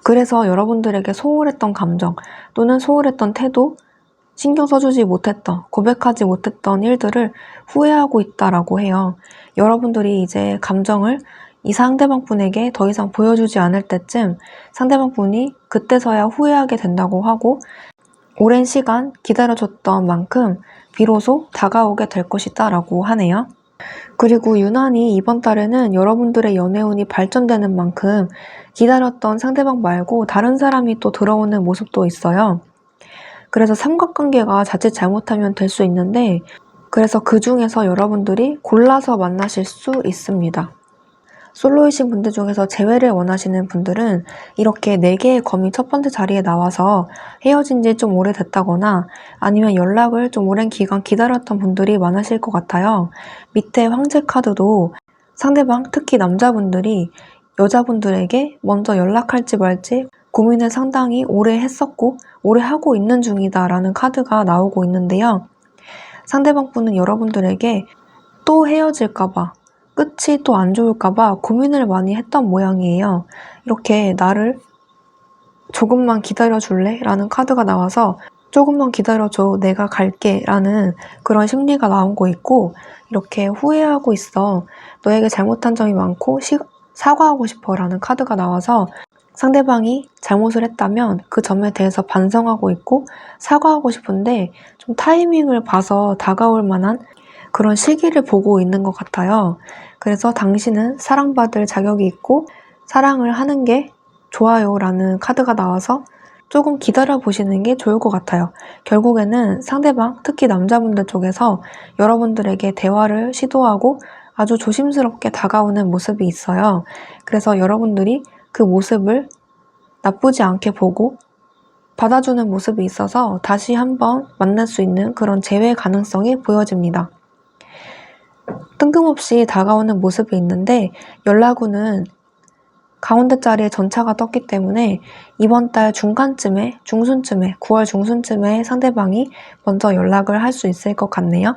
그래서 여러분들에게 소홀했던 감정 또는 소홀했던 태도, 신경 써주지 못했던, 고백하지 못했던 일들을 후회하고 있다라고 해요. 여러분들이 이제 감정을 이 상대방 분에게 더 이상 보여주지 않을 때쯤 상대방 분이 그때서야 후회하게 된다고 하고 오랜 시간 기다려줬던 만큼 비로소 다가오게 될 것이다 라고 하네요. 그리고 유난히 이번 달에는 여러분들의 연애운이 발전되는 만큼 기다렸던 상대방 말고 다른 사람이 또 들어오는 모습도 있어요. 그래서 삼각관계가 자칫 잘못하면 될 수 있는데 그래서 그 중에서 여러분들이 골라서 만나실 수 있습니다. 솔로이신 분들 중에서 재회를 원하시는 분들은 이렇게 4개의 검이 첫 번째 자리에 나와서 헤어진 지 좀 오래됐다거나 아니면 연락을 좀 오랜 기간 기다렸던 분들이 많으실 것 같아요. 밑에 황제 카드도 상대방, 특히 남자분들이 여자분들에게 먼저 연락할지 말지 고민을 상당히 오래 했었고 오래 하고 있는 중이다라는 카드가 나오고 있는데요. 상대방 분은 여러분들에게 또 헤어질까봐 끝이 또 안 좋을까봐 고민을 많이 했던 모양이에요. 이렇게 나를 조금만 기다려줄래? 라는 카드가 나와서 조금만 기다려줘, 내가 갈게 라는 그런 심리가 나오고 있고 이렇게 후회하고 있어, 너에게 잘못한 점이 많고 사과하고 싶어 라는 카드가 나와서 상대방이 잘못을 했다면 그 점에 대해서 반성하고 있고 사과하고 싶은데 좀 타이밍을 봐서 다가올 만한 그런 시기를 보고 있는 것 같아요. 그래서 당신은 사랑받을 자격이 있고 사랑을 하는 게 좋아요 라는 카드가 나와서 조금 기다려 보시는 게 좋을 것 같아요. 결국에는 상대방, 특히 남자분들 쪽에서 여러분들에게 대화를 시도하고 아주 조심스럽게 다가오는 모습이 있어요. 그래서 여러분들이 그 모습을 나쁘지 않게 보고 받아주는 모습이 있어서 다시 한번 만날 수 있는 그런 재회 가능성이 보여집니다. 뜬금없이 다가오는 모습이 있는데 연락운은 가운데 자리에 전차가 떴기 때문에 이번 달 중간쯤에, 중순쯤에, 9월 중순쯤에 상대방이 먼저 연락을 할 수 있을 것 같네요.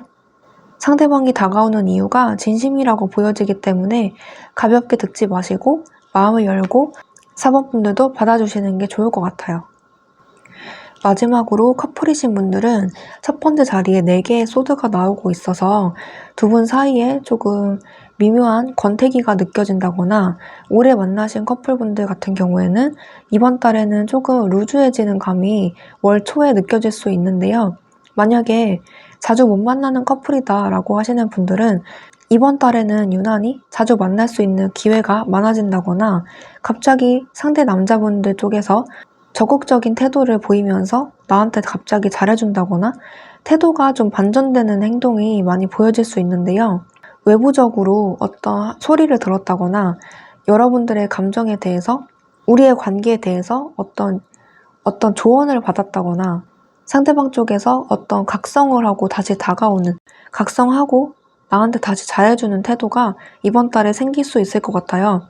상대방이 다가오는 이유가 진심이라고 보여지기 때문에 가볍게 듣지 마시고 마음을 열고 4번분들도 받아주시는 게 좋을 것 같아요. 마지막으로 커플이신 분들은 첫 번째 자리에 4개의 소드가 나오고 있어서 두 분 사이에 조금 미묘한 권태기가 느껴진다거나 오래 만나신 커플분들 같은 경우에는 이번 달에는 조금 루즈해지는 감이 월 초에 느껴질 수 있는데요. 만약에 자주 못 만나는 커플이다 라고 하시는 분들은 이번 달에는 유난히 자주 만날 수 있는 기회가 많아진다거나 갑자기 상대 남자분들 쪽에서 적극적인 태도를 보이면서 나한테 갑자기 잘해준다거나 태도가 좀 반전되는 행동이 많이 보여질 수 있는데요. 외부적으로 어떤 소리를 들었다거나 여러분들의 감정에 대해서, 우리의 관계에 대해서 어떤 조언을 받았다거나 상대방 쪽에서 어떤 각성을 하고 다시 다가오는, 각성하고 나한테 다시 잘해주는 태도가 이번 달에 생길 수 있을 것 같아요.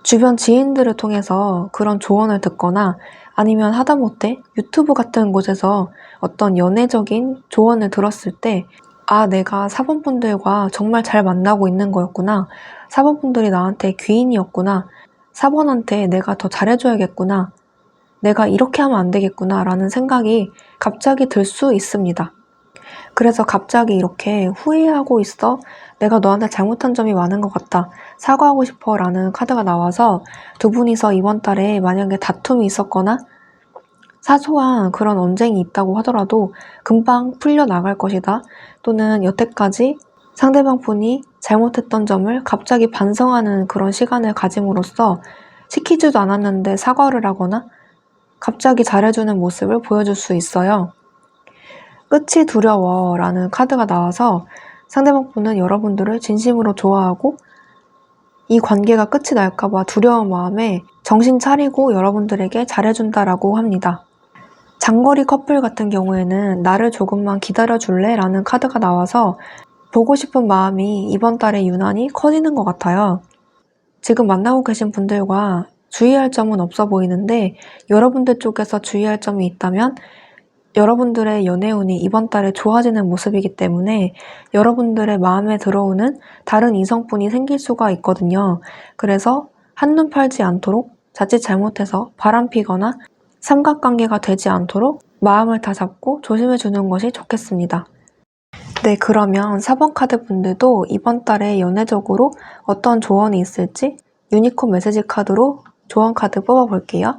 주변 지인들을 통해서 그런 조언을 듣거나 아니면 하다못해 유튜브 같은 곳에서 어떤 연애적인 조언을 들었을 때 아, 내가 4번분들과 정말 잘 만나고 있는 거였구나. 4번분들이 나한테 귀인이었구나. 4번한테 내가 더 잘해줘야겠구나. 내가 이렇게 하면 안 되겠구나 라는 생각이 갑자기 들 수 있습니다. 그래서 갑자기 이렇게 후회하고 있어. 내가 너한테 잘못한 점이 많은 것 같다. 사과하고 싶어 라는 카드가 나와서 두 분이서 이번 달에 만약에 다툼이 있었거나 사소한 그런 언쟁이 있다고 하더라도 금방 풀려나갈 것이다. 또는 여태까지 상대방 분이 잘못했던 점을 갑자기 반성하는 그런 시간을 가짐으로써 시키지도 않았는데 사과를 하거나 갑자기 잘해주는 모습을 보여줄 수 있어요. 끝이 두려워 라는 카드가 나와서 상대방 분은 여러분들을 진심으로 좋아하고 이 관계가 끝이 날까봐 두려운 마음에 정신 차리고 여러분들에게 잘해준다라고 합니다. 장거리 커플 같은 경우에는 나를 조금만 기다려줄래? 라는 카드가 나와서 보고 싶은 마음이 이번 달에 유난히 커지는 것 같아요. 지금 만나고 계신 분들과 주의할 점은 없어 보이는데 여러분들 쪽에서 주의할 점이 있다면 여러분들의 연애운이 이번 달에 좋아지는 모습이기 때문에 여러분들의 마음에 들어오는 다른 이성분이 생길 수가 있거든요. 그래서 한눈 팔지 않도록 자칫 잘못해서 바람피거나 삼각관계가 되지 않도록 마음을 다잡고 조심해 주는 것이 좋겠습니다. 네, 그러면 4번 카드 분들도 이번 달에 연애적으로 어떤 조언이 있을지 유니콘 메시지 카드로 조언 카드 뽑아볼게요.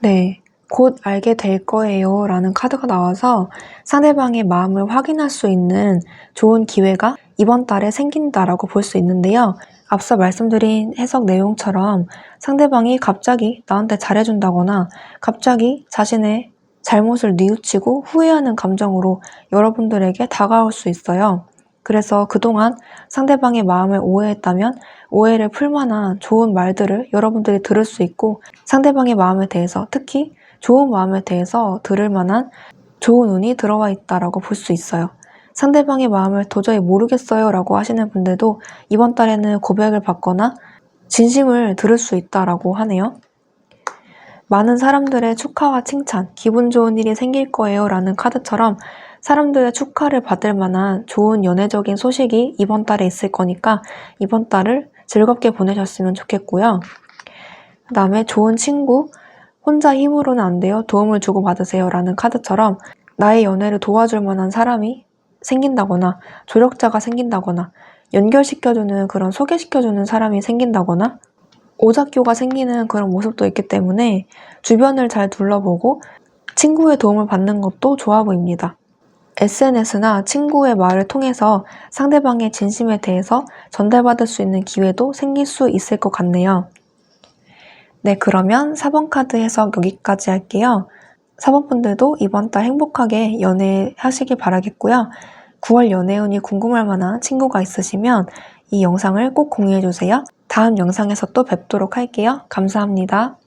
네, 곧 알게 될 거예요 라는 카드가 나와서 상대방의 마음을 확인할 수 있는 좋은 기회가 이번 달에 생긴다라고 볼 수 있는데요. 앞서 말씀드린 해석 내용처럼 상대방이 갑자기 나한테 잘해준다거나 갑자기 자신의 잘못을 뉘우치고 후회하는 감정으로 여러분들에게 다가올 수 있어요. 그래서 그동안 상대방의 마음을 오해했다면 오해를 풀 만한 좋은 말들을 여러분들이 들을 수 있고 상대방의 마음에 대해서 특히 좋은 마음에 대해서 들을 만한 좋은 운이 들어와 있다라고 볼 수 있어요. 상대방의 마음을 도저히 모르겠어요 라고 하시는 분들도 이번 달에는 고백을 받거나 진심을 들을 수 있다라고 하네요. 많은 사람들의 축하와 칭찬, 기분 좋은 일이 생길 거예요 라는 카드처럼 사람들의 축하를 받을 만한 좋은 연애적인 소식이 이번 달에 있을 거니까 이번 달을 즐겁게 보내셨으면 좋겠고요. 그 다음에 좋은 친구, 혼자 힘으로는 안 돼요. 도움을 주고 받으세요 라는 카드처럼 나의 연애를 도와줄 만한 사람이 생긴다거나 조력자가 생긴다거나 연결시켜주는 그런 소개시켜주는 사람이 생긴다거나 오작교가 생기는 그런 모습도 있기 때문에 주변을 잘 둘러보고 친구의 도움을 받는 것도 좋아 보입니다. SNS나 친구의 말을 통해서 상대방의 진심에 대해서 전달받을 수 있는 기회도 생길 수 있을 것 같네요. 네, 그러면 4번 카드 해석 여기까지 할게요. 4번 분들도 이번 달 행복하게 연애하시길 바라겠고요. 9월 연애운이 궁금할 만한 친구가 있으시면 이 영상을 꼭 공유해주세요. 다음 영상에서 또 뵙도록 할게요. 감사합니다.